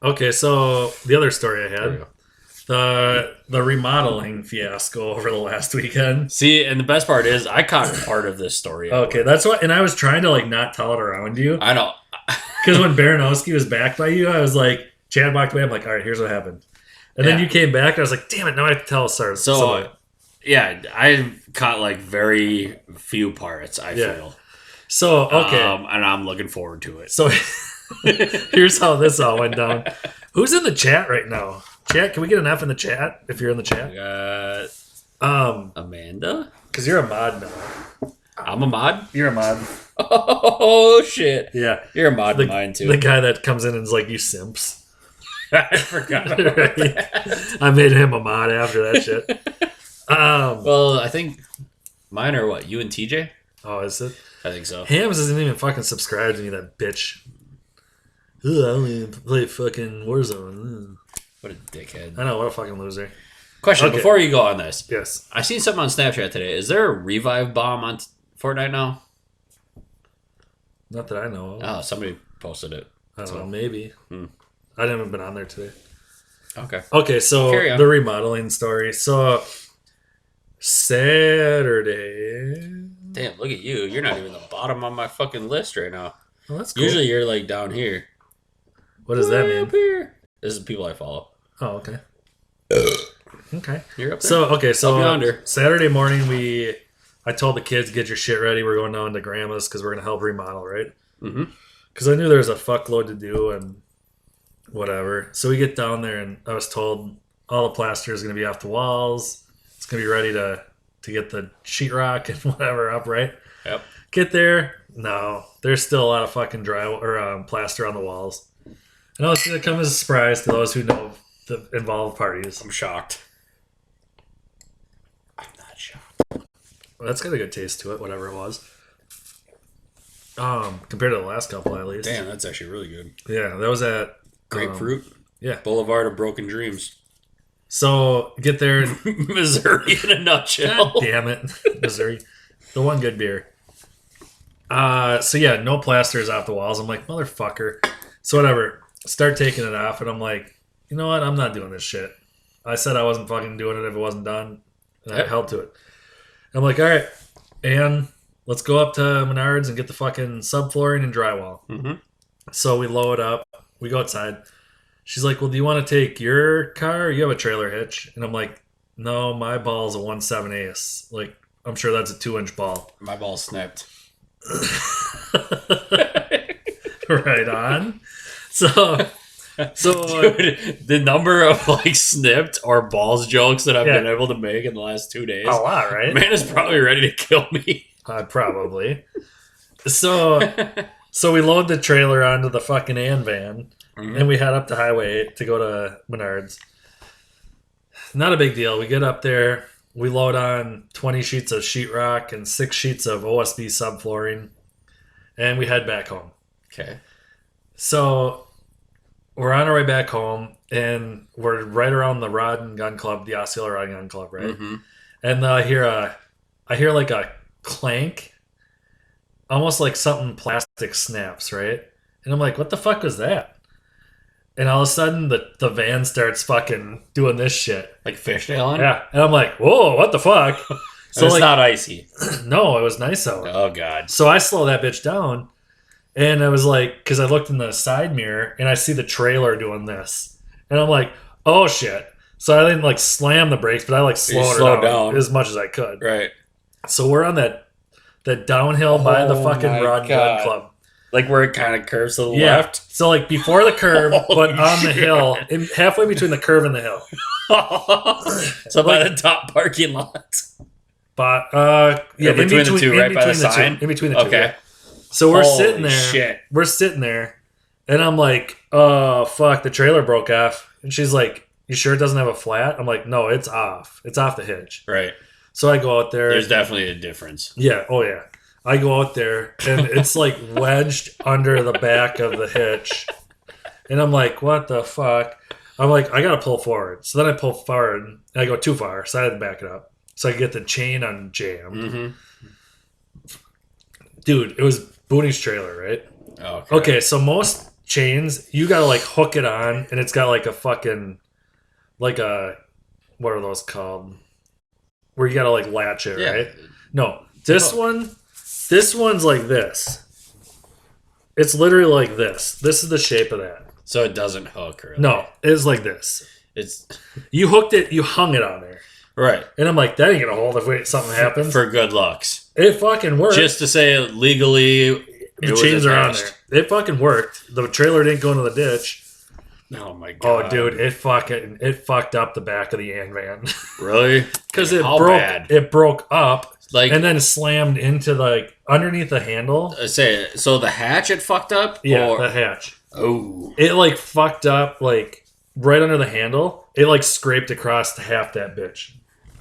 Okay, so the other story I There we had, go. the remodeling fiasco over the last weekend. See, and the best part is I caught part of this story. Okay, that's what, and I was trying to like not tell it around you I know. because when Baranowski was back by you, I was like, Chad walked away. I'm like, all right, here's what happened, and then Yeah. you came back. And I was like, damn it, now I have to tell someone. So, yeah, I caught like very few parts, I Yeah. feel. So okay, And I'm looking forward to it. so here's how this all went down. Who's in the chat right now? Chat, can we get an F in the chat if you're in the chat? Amanda? Because you're a mod now. I'm a mod? You're a mod. Oh, shit. Yeah. You're a mod of mine, too. The guy that comes in and is like, you simps. I forgot about that. I made him a mod after that shit. Well, I think mine are what? You and TJ? Oh, is it? I think so. Hams doesn't even fucking subscribe to me, that bitch. Ugh, I only play fucking Warzone. Ugh. What a dickhead. I know, what a fucking loser. Question Okay. before you go on this. Yes. I seen something on Snapchat today. Is there a revive bomb on Fortnite now? Not that I know of. Oh, somebody posted it. I don't know, maybe. I haven't been on there today. Okay. Okay, so Carry on. the remodeling story. So Saturday. Damn, look at you. You're not even the bottom on my fucking list right now. Well, that's cool. Usually you're like down here. What does that Way up mean? here. This is the people I follow. Oh, okay. Okay. You're up there. So okay, so Up yonder. Saturday morning I told the kids, get your shit ready. We're going down to Grandma's because we're gonna help remodel, right? Mm-hmm. Because I knew there was a fuckload to do and whatever. So we get down there and I was told all the plaster is gonna be off the walls. It's gonna be ready to get the sheetrock and whatever up, right? Yep. Get there. No, there's still a lot of fucking plaster on the walls. I know it's gonna come as a surprise to those who know the involved parties. I'm shocked. I'm not shocked. Well, that's got a good taste to it, whatever it was. Compared to the last couple, at least. Damn, that's actually really good. Yeah, that was at Grapefruit. yeah. Boulevard of Broken Dreams. So get there. And, Missouri in a nutshell. God damn it, Missouri, the one good beer. So yeah, no plasters off the walls. I'm like, motherfucker. So whatever. Start taking it off, and I'm like, you know what? I'm not doing this shit. I said I wasn't fucking doing it if it wasn't done, and I Yep. held to it. I'm like, all right, and let's go up to Menards and get the fucking subflooring and drywall. Mm-hmm. So we load up. We go outside. She's like, well, do you want to take your car? You have a trailer hitch. And I'm like, no, my ball's a 1/7 Like, I'm sure that's a 2-inch ball. My ball's snipped. Right on. So Dude, the number of like snipped or balls jokes that I've Yeah. been able to make in the last 2 days, a lot, right? man is probably ready to kill me. Probably. So we load the trailer onto the fucking van, and we head up the highway to go to Menards. Not a big deal. We get up there. We load on 20 sheets of sheetrock and 6 sheets of OSB subflooring, and we head back home. Okay. So we're on our way back home, and we're right around the Rod and Gun Club, the Osceola Rod and Gun Club, right? Mm-hmm. And I hear like a clank, almost like something plastic snaps, right? And I'm like, what the fuck was that? And all of a sudden, the van starts fucking doing this shit. Like fishtailing? Yeah, and I'm like, whoa, what the fuck? So it's like, not icy. no, it was nice out. Oh, God. So I slow that bitch down, and I was like, because I looked in the side mirror and I see the trailer doing this, and I'm like, oh shit. So I didn't like slam the brakes, but I like slowed slowed it down. as much as I could. Right. So we're on that downhill by the Oh fucking my Rod and God. Gun Club. Like where it kind of curves to the Yeah. left. So like before the curve, Holy but on the shit. hill, halfway between the curve and the hill. So by the top parking lot. But Yeah, between the two, right by the between sign? in between the two. Okay. Yeah. So we're Holy sitting there. shit. We're sitting there, and I'm like, "Oh fuck, the trailer broke off." And she's like, "You sure it doesn't have a flat?" I'm like, "No, it's off. It's off the hitch." Right. So I go out there. There's definitely a difference. Yeah. Oh yeah. I go out there, and it's like wedged under the back of the hitch, and I'm like, "What the fuck?" I'm like, "I gotta pull forward." So then I pull forward, and I go too far, so I had to back it up. So I get the chain unjammed. Mm-hmm. Dude, it was Booney's trailer, right? Okay. Okay, so most chains, you gotta like hook it on, and it's got like a fucking, like a, what are those called? Where you gotta like latch it, Yeah. right? No, this one's like this. It's literally like this. This is the shape of that. So it doesn't hook, really. No, it's like this. It's You hooked it, you hung it on there. right. And I'm like, that ain't gonna hold if something happens. For good locks. It fucking worked. Just to say legally the chains are on there. It fucking worked. The trailer didn't go into the ditch. Oh my god. Oh, dude, it fucked up the back of the van Really? because it How broke. bad? It broke up Like and then slammed into like underneath the handle. say so the hatch it fucked up? Yeah, Or, the hatch. oh. It like fucked up like right under the handle. It like scraped across half that bitch.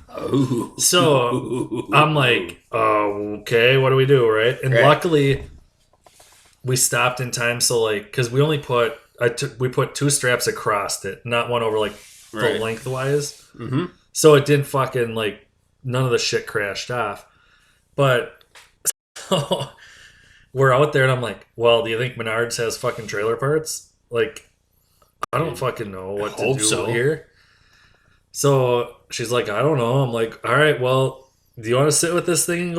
Oh. So I'm like, oh, okay, what do we do, right? And Right. luckily, we stopped in time. So like, because we only put we put 2 straps across it, not one over like the Right. lengthwise. Mm-hmm. So it didn't fucking like none of the shit crashed off. But so we're out there, and I'm like, well, do you think Menards has fucking trailer parts? Like, I don't fucking know what to hope do so. here. So she's like, I don't know. I'm like, all right, well, do you want to sit with this thing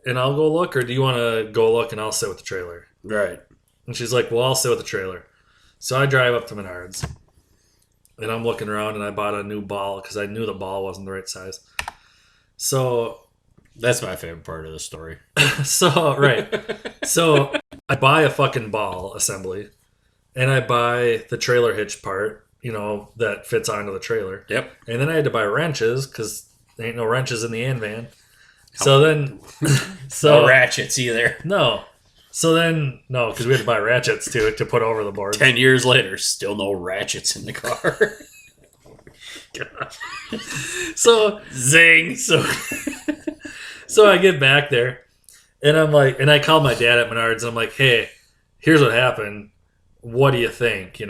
and I'll go look, or do you want to go look and I'll sit with the trailer? Right. And she's like, well, I'll sit with the trailer. So I drive up to Menards, and I'm looking around, and I bought a new ball because I knew the ball wasn't the right size. So That's my favorite part of the story. right. So I buy a fucking ball assembly, and I buy the trailer hitch part, that fits onto the trailer. Yep. And then I had to buy wrenches because there ain't no wrenches in the van. So then, No ratchets either. no. So then, no, because we had to buy ratchets to put over the board. 10 years later, still no ratchets in the car. So Zing. So I get back there, and I'm like, and I call my dad at Menards, and I'm like, hey, here's what happened. What do you think?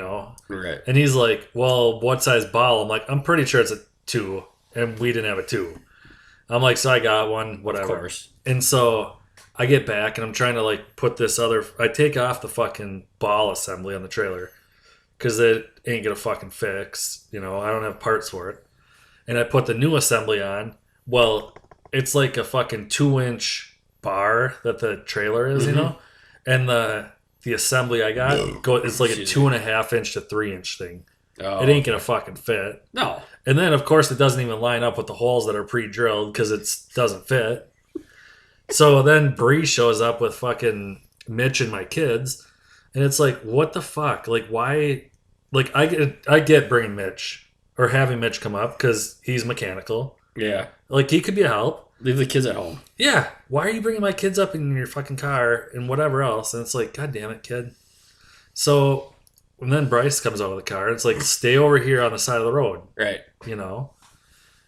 Right. And he's like, well, what size ball? I'm like, I'm pretty sure it's a 2, and we didn't have a 2. I'm like, so I got one, whatever. Of course. And so I get back, and I'm trying to like put this I take off the fucking ball assembly on the trailer because it ain't gonna fucking fix. I don't have parts for it. And I put the new assembly on. Well, it's like a fucking 2-inch bar that the trailer is, and the the assembly I got it's like a 2.5 inch to 3 inch thing. Oh, It ain't gonna fucking fit. No. And then of course it doesn't even line up with the holes that are pre-drilled because it doesn't fit. So then Bree shows up with fucking Mitch and my kids, and it's like, what the fuck? Like, why? Like, I get bringing Mitch or having Mitch come up because he's mechanical. Yeah. Like, he could be a help. Leave the kids at home. Yeah. Why are you bringing my kids up in your fucking car and whatever else? And it's like, God damn it, kid. So, and then Bryce comes out of the car. And it's like, stay over here on the side of the road. Right. You know?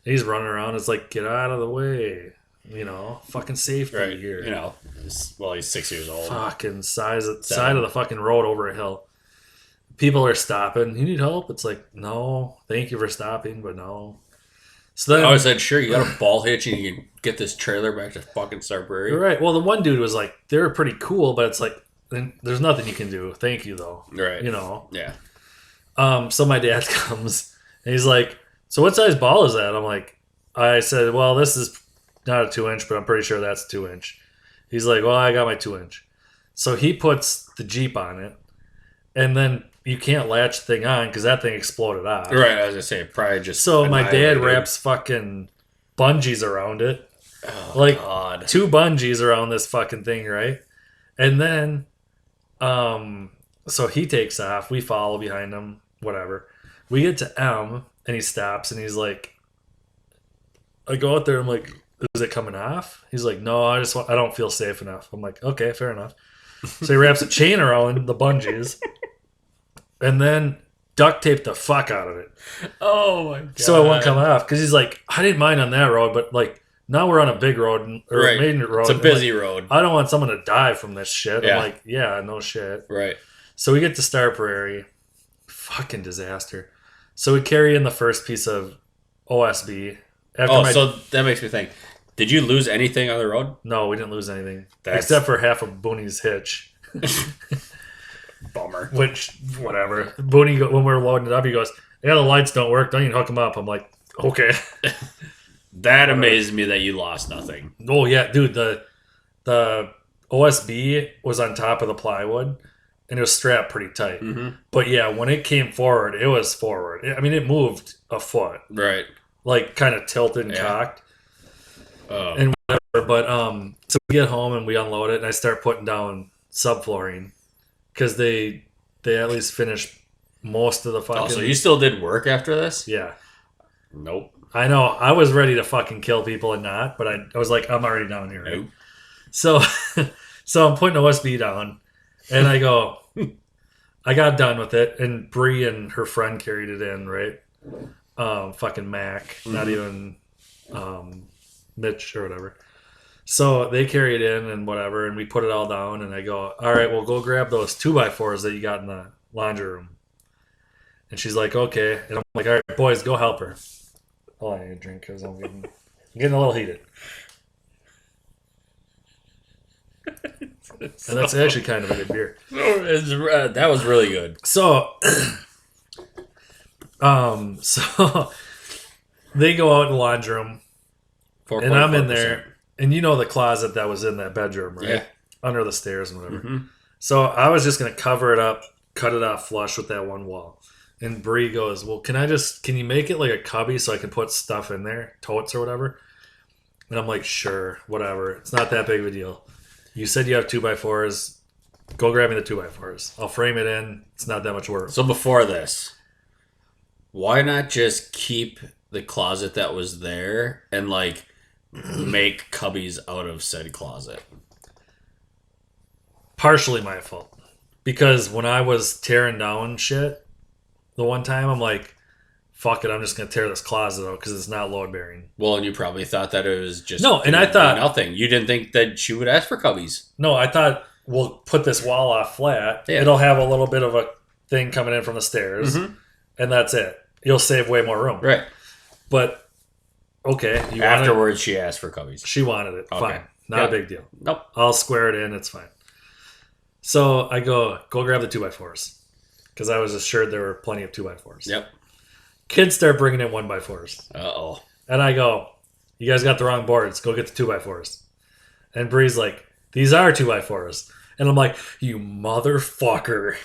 And he's running around. It's like, get out of the way. You know? Fucking safety Right. here. You know, he's 6 years old. Fucking side of the fucking road over a hill. People are stopping. You need help? It's like, no. Thank you for stopping, but no. So then, I said, sure, you got a ball hitch and you can get this trailer back to fucking Starbury. right. Well, the one dude was like, they were pretty cool, but it's like, there's nothing you can do. Thank you, though. Right. You know? Yeah. So my dad comes and he's like, so what size ball is that? I'm like, I said, well, this is not a 2 inch, but I'm pretty sure that's 2 inch. He's like, well, I got my 2 inch. So he puts the Jeep on it, and then you can't latch the thing on because that thing exploded off. Right, I was gonna say probably just. So my dad annihilated. wraps fucking bungees around it, Oh, like God. 2 bungees around this fucking thing, right? And then, so he takes off. We follow behind him. Whatever. We get to M, and he stops, and he's like, I go out there. I'm like, is it coming off? He's like, no, I don't feel safe enough. I'm like, okay, fair enough. So he wraps a chain around the bungees, and then duct taped the fuck out of it. Oh my God. So it won't come off because he's like, I didn't mind on that road, but like now we're on a big road or Right. a main road. It's a and, busy like, road. I don't want someone to die from this shit. Yeah. I'm like, yeah, no shit. Right. So we get to Star Prairie. Fucking disaster. So we carry in the first piece of OSB. So that makes me think. Did you lose anything on the road? No, we didn't lose anything. That's- Except for half of Booney's hitch. Bummer. Which, whatever. Booney, when we were loading it up, he goes, yeah, the lights don't work. Don't even hook them up. I'm like, okay. That amazed me that you lost nothing. Oh, yeah, dude. The OSB was on top of the plywood, and it was strapped pretty tight. Mm-hmm. But yeah, when it came forward, it was forward. I mean, it moved a foot. Right. Like, kind of tilted and cocked. Oh. And whatever. But, so we get home, and we unload it, and I start putting down subflooring. Because they at least finished most of the fucking... Oh, so you still did work after this? Yeah. Nope. I know. I was ready to fucking kill people and not, but I was like, I'm already down here. Right? Nope. So I'm putting OSB down, and I go, I got done with it, and Bree and her friend carried it in, right? Fucking Mac, not even Mitch or whatever. So they carry it in and whatever, and we put it all down, and I go, all right, well, go grab those 2x4s that you got in the laundry room. And she's like, okay. And I'm like, all right, boys, go help her. Oh, I need a drink because I'm getting a little heated. And that's actually kind of a good beer. That was really good. So, so they go out in the laundry room, and I'm in there, and you know the closet that was in that bedroom, right? Yeah. Under the stairs and whatever. Mm-hmm. So I was just gonna cover it up, cut it off flush with that one wall. And Bree goes, well, can you make it like a cubby so I can put stuff in there, totes or whatever? And I'm like, sure, whatever. It's not that big of a deal. You said you have 2x4s. Go grab me the 2x4s. I'll frame it in. It's not that much work. So before this, why not just keep the closet that was there and like make cubbies out of said closet? Partially my fault. Because when I was tearing down shit the one time, I'm like, fuck it, I'm just going to tear this closet out because it's not load bearing. Well, and you probably thought that it was just... No, and I thought... nothing. You didn't think that she would ask for cubbies. No, I thought we'll put this wall off flat. Yeah. It'll have a little bit of a thing coming in from the stairs. Mm-hmm. And that's it. You'll save way more room. Right. But, okay. Afterwards, she asked for cubbies. She wanted it. Okay. Fine. Not a big deal. Nope. I'll square it in. It's fine. So I go grab the 2x4s. Because I was assured there were plenty of 2x4s. Yep. Kids start bringing in 1x4s. Uh-oh. And I go, you guys got the wrong boards. Go get the 2x4s. And Bree's like, these are 2x4s. And I'm like, you motherfucker.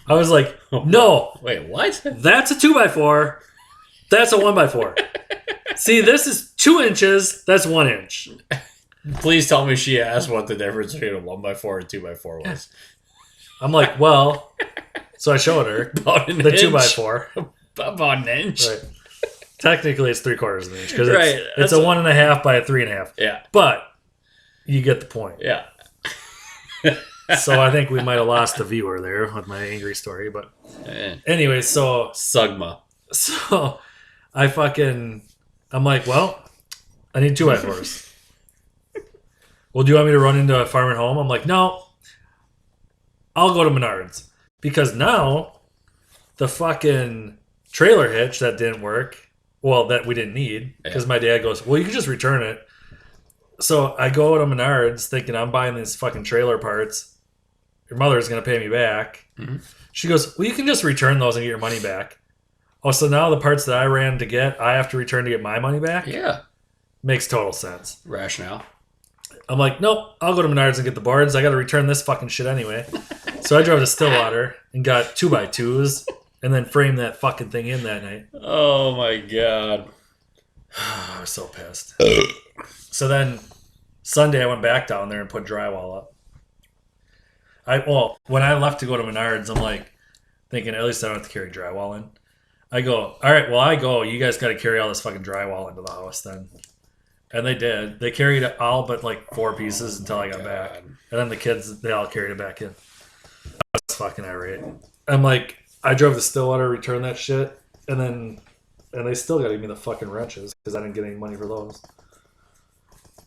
I was like, no, Wait, what? that's a 2x4. That's a 1x4. See, this is 2 inches. That's 1 inch. Please tell me she asked what the difference between a 1x4 and 2x4 was. I'm like, well, so I showed her About an the inch. 2x4. About an inch. Right. Technically, it's 3/4 of an inch because Right, it's that's a what- 1.5 by a 3.5. Yeah. But you get the point. Yeah. So I think we might have lost a viewer there with my angry story. But anyway, so Sugma. I'm like, well, I need 2x4s. Well, do you want me to run into a farm at home? I'm like, no, I'll go to Menards. Because now the fucking trailer hitch that didn't work, well, that we didn't need, because my dad goes, well, you can just return it. So I go to Menards thinking I'm buying these fucking trailer parts. Your mother's going to pay me back. Mm-hmm. She goes, well, you can just return those and get your money back. Oh, so now the parts that I ran to get, I have to return to get my money back? Yeah. Makes total sense. Rationale. I'm like, nope, I'll go to Menards and get the boards. I got to return this fucking shit anyway. So I drove to Stillwater and got 2x2s and then framed that fucking thing in that night. Oh my god. I was so pissed. So then Sunday I went back down there and put drywall up. When I left to go to Menards, I'm like thinking at least I don't have to carry drywall in. I go, all right, well I go. You guys got to carry all this fucking drywall into the house then. And they did. They carried it all but like 4 pieces until I got back. And then the kids, they all carried it back in. I was fucking irate. I'm like, I drove to Stillwater, returned that shit, and they still got to give me the fucking wrenches because I didn't get any money for those.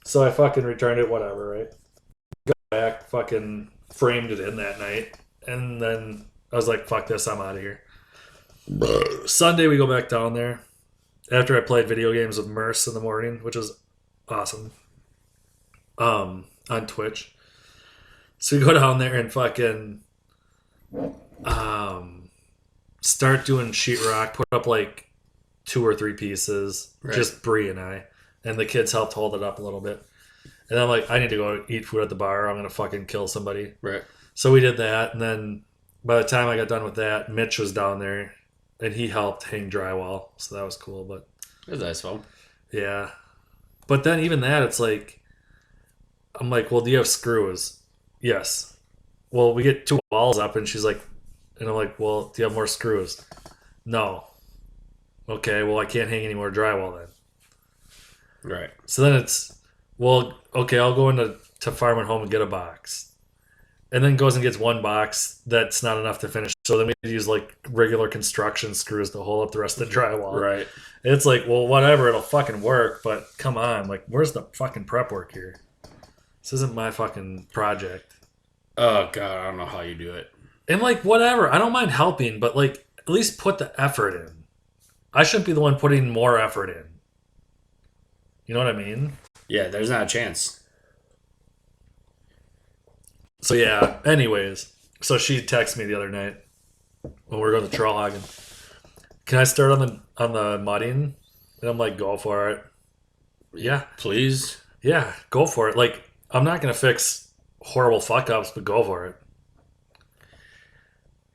So I fucking returned it, whatever, right? Got back, fucking framed it in that night. And then I was like, fuck this, I'm out of here. Sunday we go back down there. After I played video games with Merce in the morning, which was awesome. On Twitch. So we go down there and fucking start doing sheetrock, put up like 2 or 3 pieces, right. Just Bree and I. And the kids helped hold it up a little bit. And I'm like, I need to go eat food at the bar. I'm going to fucking kill somebody. Right. So we did that. And then by the time I got done with that, Mitch was down there and he helped hang drywall. So that was cool. But It was nice fun. yeah. But then even that, it's like, I'm like, well, do you have screws? Yes. Well, we get 2 walls up and she's like, and I'm like, well, do you have more screws? No. Okay, well, I can't hang any more drywall then. Right. So then it's, well, okay, I'll go into Farm and Home and get a box. And then goes and gets 1 box that's not enough to finish. So then we use like regular construction screws to hold up the rest of the drywall. Right. And it's like, well, whatever, it'll fucking work, but come on, like, where's the fucking prep work here? This isn't my fucking project. Oh god, I don't know how you do it. And like, whatever, I don't mind helping, but like, at least put the effort in. I shouldn't be the one putting more effort in. You know what I mean? Yeah, there's not a chance. So yeah, anyways. So she texted me the other night when we were going to trail hogging. Can I start on the mudding? And I'm like, go for it. Yeah. Please. Yeah, go for it. Like, I'm not going to fix horrible fuck ups, but go for it.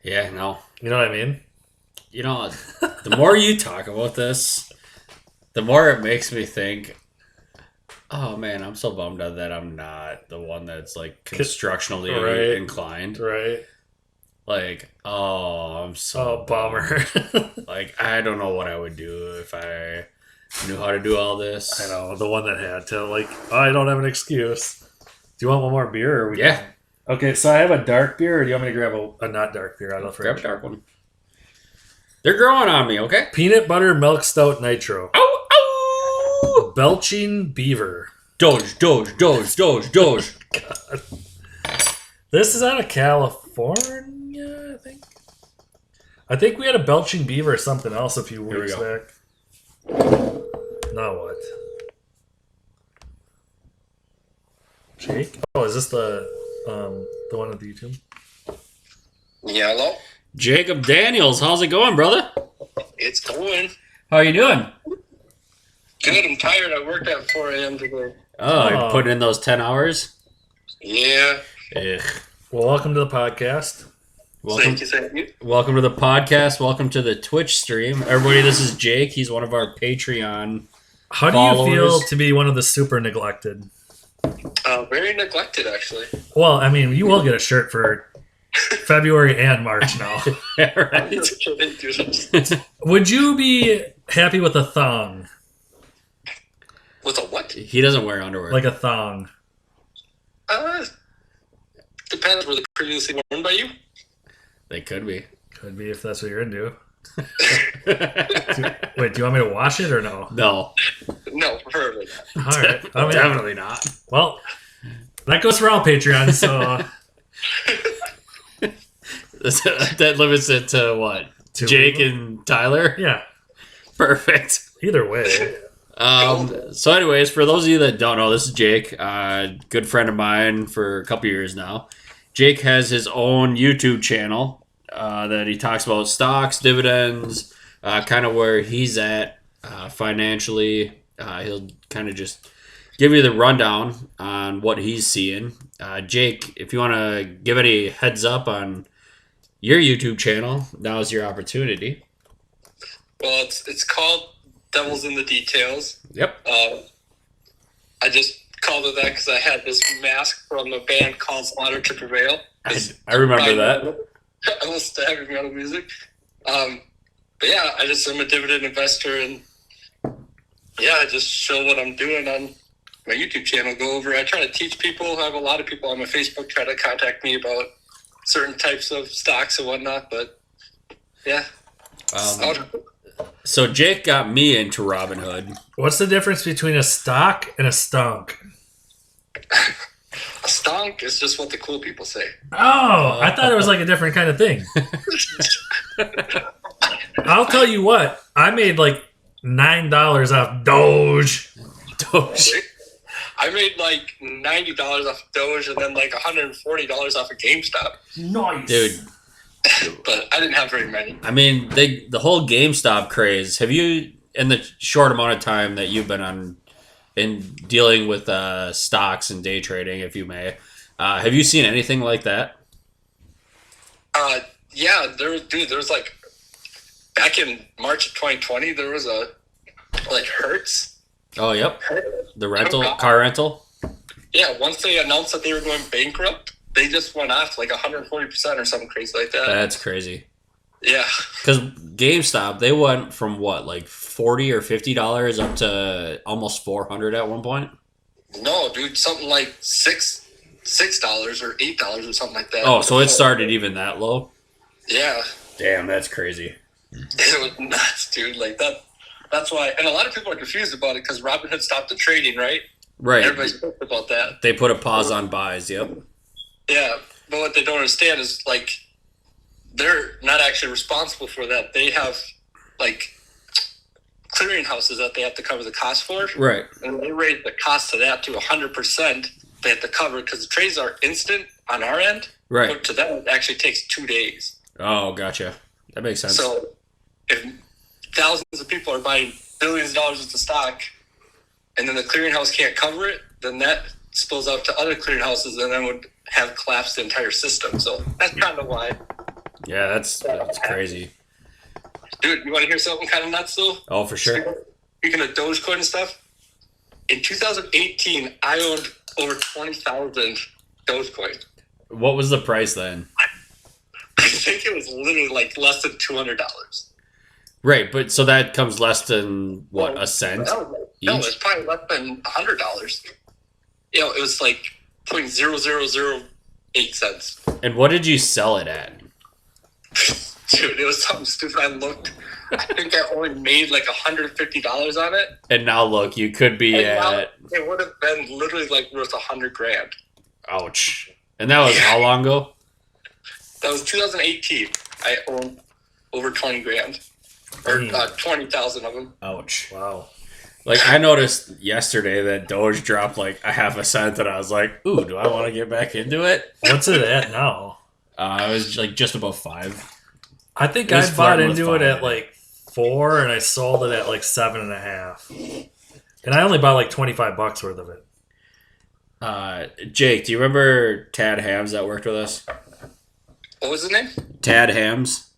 Yeah, no. You know what I mean? You know, the more you talk about this, the more it makes me think, oh man, I'm so bummed out that I'm not the one that's like constructionally Right. inclined. Right. Like, oh, I'm so bummer. Like, I don't know what I would do if I knew how to do all this. I know, the one that had to, like, I don't have an excuse. Do you want one more beer? Or Yeah. Okay, so I have a dark beer, or do you want me to grab a not dark beer out of the Grab a fridge? dark one. They're growing on me, okay? Peanut butter milk stout nitro. Ow, ow! Belching beaver. Doge. God. This is out of California, I think. I think we had a belching beaver or something else a few Here we weeks go. back. Now what? Jake? Oh, is this the one at the YouTube? Yeah, hello? Jacob Daniels, how's it going, brother? It's going. How you doing? Good, I'm tired. I worked at 4 a.m. today. Oh, Oh. you're putting in those 10 hours? Yeah. Ugh. Well, welcome to the podcast. Welcome, Thank you. welcome to the podcast. Welcome to the Twitch stream, everybody. This is Jake. He's one of our Patreon. How do you feel Followers. to be one of the super neglected? Very neglected, actually. Well, I mean, you will get a shirt for February and March now. Right? Would you be happy with a thong? With a what? He doesn't wear underwear. Like a thong? Depends. Were they previously worn by you? They could be. Could be if that's what you're into. Wait, do you want me to wash it or no? No, No, preferably not. All right. I mean, definitely not. well, that goes for all Patreons, so That limits it to what? Two Jake people? and Tyler? yeah. Perfect. Either way. So anyways, for those of you that don't know, this is Jake, good friend of mine for a couple years now. Jake has his own YouTube channel that he talks about stocks, dividends, kind of where he's at financially. He'll kind of just give you the rundown on what he's seeing. Jake, if you want to give any heads up on your YouTube channel, now's your opportunity. Well, it's called Devils in the Details. Yep. I just called it that because I had this mask from a band called Slaughter to Prevail. I remember that. I listen to heavy metal music. But yeah, I'm a dividend investor, and yeah, I just show what I'm doing on my YouTube channel. I try to teach people. I have a lot of people on my Facebook try to contact me about certain types of stocks and whatnot, but yeah. So Jake got me into Robinhood. What's the difference between a stock and a stunk? A stonk is just what the cool people say. Oh, I thought it was like a different kind of thing. I'll tell you what, I made like $9 off Doge. Doge. I made like $90 off Doge and then like $140 off of GameStop, Nice. Dude, but I didn't have very many. I mean, the whole GameStop craze. Have you, in the short amount of time that you've been on in dealing with stocks and day trading, if you may, have you seen anything like that? Yeah, there was like back in March of 2020, there was a like Hertz. Oh, yep. The car rental. Yeah, once they announced that they were going bankrupt, they just went off like 140% or something crazy like that. That's crazy. Yeah. Because GameStop, they went from what, like $40 or $50 up to almost $400 at one point. No, dude, something like $6 or $8 or something like that. Oh, so it started even that low? Yeah. Damn, that's crazy. It was nuts, dude. Like that. That's why, and a lot of people are confused about it because Robinhood stopped the trading, right? Right. Everybody's pissed about that. They put a pause on buys, yep. Yeah, but what they don't understand is like they're not actually responsible for that. They have like clearinghouses that they have to cover the cost for, Right. and they raise the cost of that to 100%. They have to cover because the trades are instant on our end, Right. but to them it actually takes 2 days. Oh, gotcha. That makes sense. So if thousands of people are buying billions of dollars worth of stock, and then the clearinghouse can't cover it, then that spills out to other clearinghouses, and then would have collapsed the entire system. So that's kind of why. Yeah, that's crazy. Dude, you want to hear something kind of nuts though? Oh, for sure. Speaking of Dogecoin and stuff, in 2018, I owned over 20,000 Dogecoin. What was the price then? I think it was literally like less than $200. Right, but so that comes less than what, a cent? No, each? it's probably less than $100. You know, it was like 0.0008 cents. And what did you sell it at? Dude, it was something stupid. I think I only made like $150 on it. And now look, you could be And now at it would have been literally like worth $100,000. ouch. And that was how long ago? That was 2018. I owned over 20 grand. Or 20,000 of them. Ouch. Wow. Like I noticed yesterday that Doge dropped like a half a cent, and I was like, "Ooh, do I want to get back into it?" What's it at now? It was like just above 5. I think It was I bought flirting with into it 5. at like 4 and I sold it at like 7.5. And I only bought like $25 worth of it. Jake, do you remember Tad Hams that worked with us? What was his name? Tad Hams.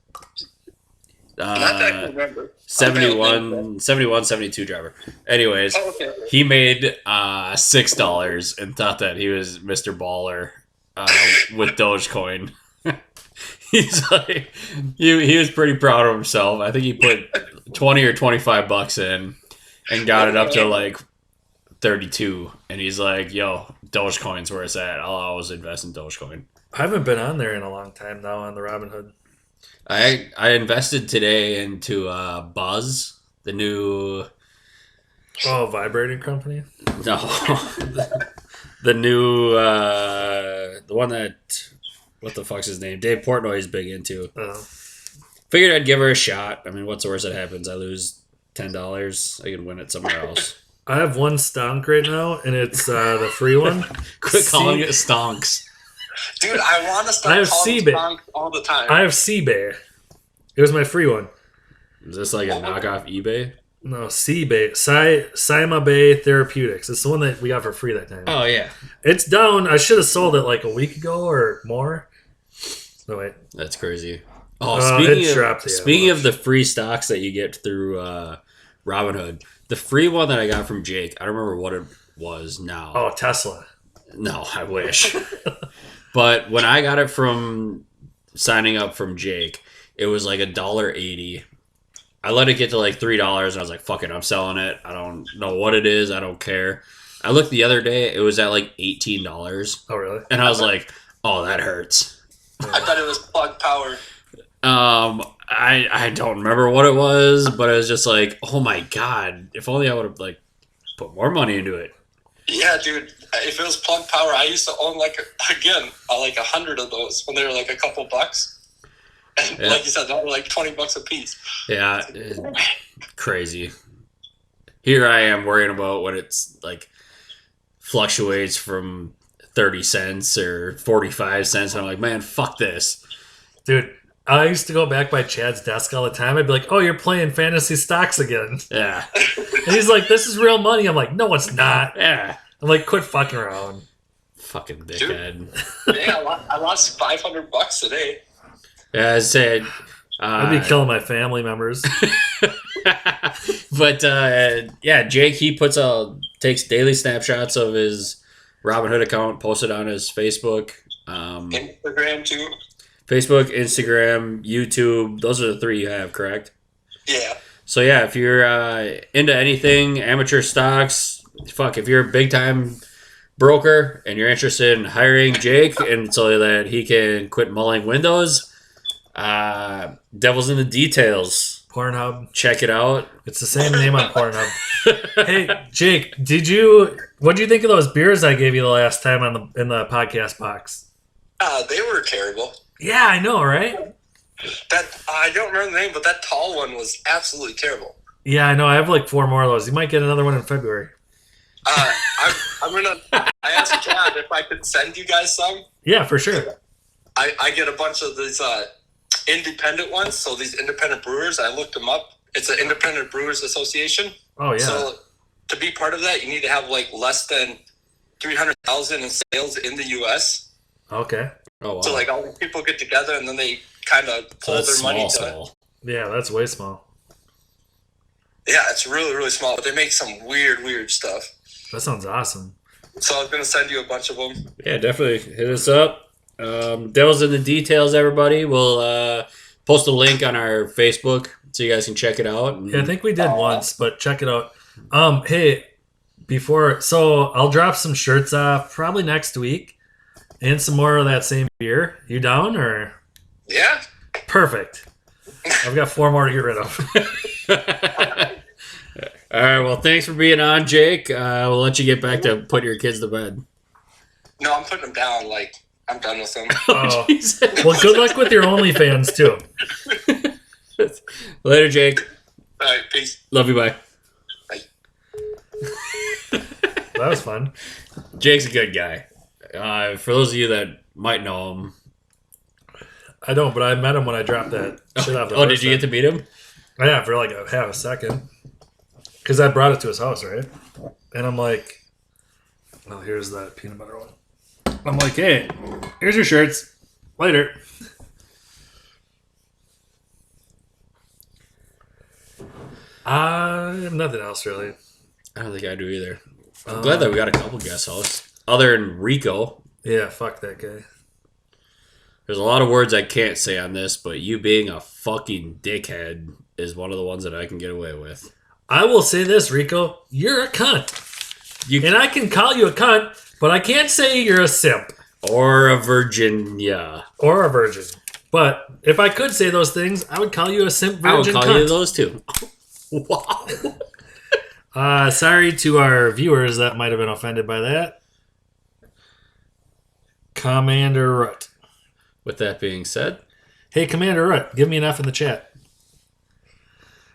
Not that I can remember. 71, 72 driver. Anyways, Oh, okay. he made $6 and thought that he was Mr. Baller with Dogecoin. He's like, he was pretty proud of himself. I think he put 20 or $25 in and got it up to like 32. And he's like, yo, Dogecoin's where it's at. I'll always invest in Dogecoin. I haven't been on there in a long time now on the Robinhood. I invested today into Buzz, the new Vibrating company. no, the new the one that what the fuck's his name? Dave Portnoy's big into. Figured I'd give her a shot. I mean, what's the worst that happens? I lose $10. I can win it somewhere else. I have one stonk right now, and it's the free one. Quit calling it stonks. Dude, I want to I start have calling C-Bay. stonk all the time. I have C-Bay. It was my free one. Is this like a knockoff eBay? No, C-Bay. Sima Bay Therapeutics. It's the one that we got for free that time. Oh yeah, It's down. I should have sold it like a week ago or more. No, wait. that's crazy. Oh, it's dropped, yeah, speaking of the free stocks that you get through Robinhood, the free one that I got from Jake, I don't remember what it was now. Oh, Tesla. No, I wish. But when I got it from signing up from Jake, it was like $1.80. I let it get to like $3 and I was like, fuck it, I'm selling it. I don't know what it is. I don't care. I looked the other day, it was at like $18. Oh, really? And I was like, oh, that hurts. I thought it was plug power. I don't remember what it was, but it was just like, oh my God, if only I would have like put more money into it. Yeah, dude. If it was plug power, I used to own like 100 of those when they were like a couple bucks. And Yeah. like you said, they were like $20 a piece. Yeah, crazy. Here I am worrying about when it's like fluctuates from 30 cents or 45 cents. And I'm like, man, fuck this. Dude, I used to go back by Chad's desk all the time. I'd be like, oh, you're playing fantasy stocks again. Yeah. And he's like, this is real money. I'm like, no, it's not. Yeah. I'm like, quit fucking around. Fucking dickhead. Yeah, I lost $500 today. Yeah, I said. I'd be killing my family members. But yeah, Jake, he takes daily snapshots of his Robinhood account, posts it on his Facebook. Instagram too. Facebook, Instagram, YouTube. Those are the three you have, correct? Yeah. So yeah, if you're into anything, amateur stocks, if you're a big time broker and you're interested in hiring Jake and so that he can quit mulling windows, devil's in the details. Pornhub. Check it out. It's the same name on Pornhub. Hey, Jake, what do you think of those beers I gave you the last time in the podcast box? They were terrible. Yeah, I know, right? That I don't remember the name, but that tall one was absolutely terrible. Yeah, I know. I have like 4 more of those. You might get another one in February. I'm gonna. I asked Chad if I could send you guys some. Yeah, for sure. I get a bunch of these independent ones. So these independent brewers, I looked them up. It's an Independent Brewers Association. Oh, yeah. So to be part of that, you need to have like less than 300,000 in sales in the U.S. Okay. Oh wow. So like all these people get together and then they kind of So pull that's their money to small. Yeah, that's way small. Yeah, it's really, really small, but they make some weird stuff. That sounds awesome. So I was going to send you a bunch of them. Yeah, definitely hit us up. Devil's in the details, everybody. We'll post a link on our Facebook so you guys can check it out. Yeah, I think we did once, but check it out. Hey, so I'll drop some shirts off probably next week and some more of that same beer. You down or? Yeah. Perfect. I've got 4 more to get rid of. All right, well, thanks for being on, Jake. We'll let you get back to putting your kids to bed. No, I'm putting them down. Like, I'm done with them. Oh. Jesus. Well, good luck with your OnlyFans, too. Later, Jake. All right, peace. Love you, bye. That was fun. Jake's a good guy. For those of you that might know him. I don't, but I met him when I dropped that shit off the Oh, did you get to meet him? Yeah, for like half a second. Because I brought it to his house, right? And I'm like, Well, here's that peanut butter one. I'm like, hey, here's your shirts. Later. Nothing else really. I don't think I do either. I'm glad that we got a couple guest hosts. Other than Rico. Yeah, fuck that guy. There's a lot of words I can't say on this, but you being a fucking dickhead is one of the ones that I can get away with. I will say this, Rico. You're a cunt. And I can call you a cunt, but I can't say you're a simp. Or a Virginia. Or a virgin. But if I could say those things, I would call you a simp, virgin, I would call cunt. you those two. Wow. Sorry to our viewers that might have been offended by that. Commander Rut. With that being said, Hey, Commander Rut, give me an F in the chat.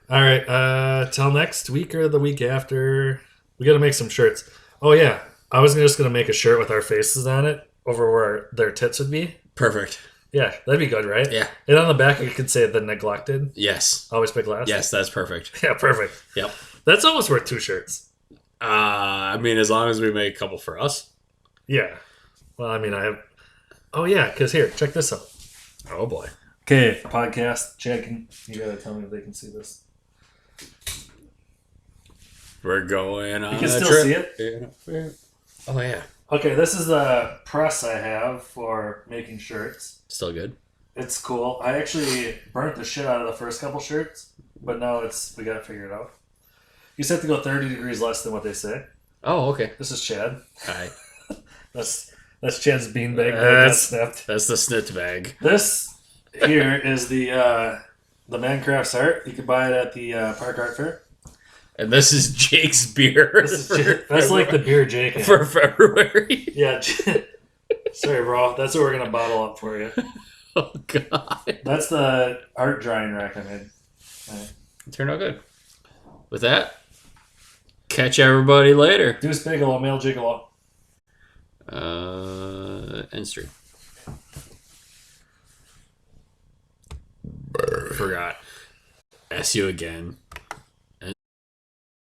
All right, till next week or the week after, we got to make some shirts. Oh, yeah, I was just going to make a shirt with our faces on it over where their tits would be. perfect. Yeah, that'd be good, right? Yeah. And on the back, you could say the neglected. Yes. Always pick last. Yes, that's perfect. Yeah, perfect. Yep. That's almost worth 2 shirts. I mean, as long as we make a couple for us. Yeah. Well, I mean, I have... Oh, yeah, because here, check this out. Oh, boy. Okay, podcast. Chad, you got to tell me if they can see this. We're going on You can a still trip. see it? Yeah. Oh, yeah. Okay, this is the press I have for making shirts. Still good. It's cool. I actually burnt the shit out of the first couple shirts, but now we got it figured out. You just have to go 30 degrees less than what they say. Oh, okay. This is Chad. Hi. That's Chad's beanbag that got snapped. That's the Snipped bag. This here is the Mancraft's art. You can buy it at the Park Art Fair. And this is Jake's beer. That's like the beer Jake had. For February. Yeah. Sorry, bro. That's what we're gonna bottle up for you. Oh, God. That's the art drying rack I made. Right. It turned out good. With that, catch everybody later. Deuce Bigelow, male gigolo. End stream. Forgot. Ask you again.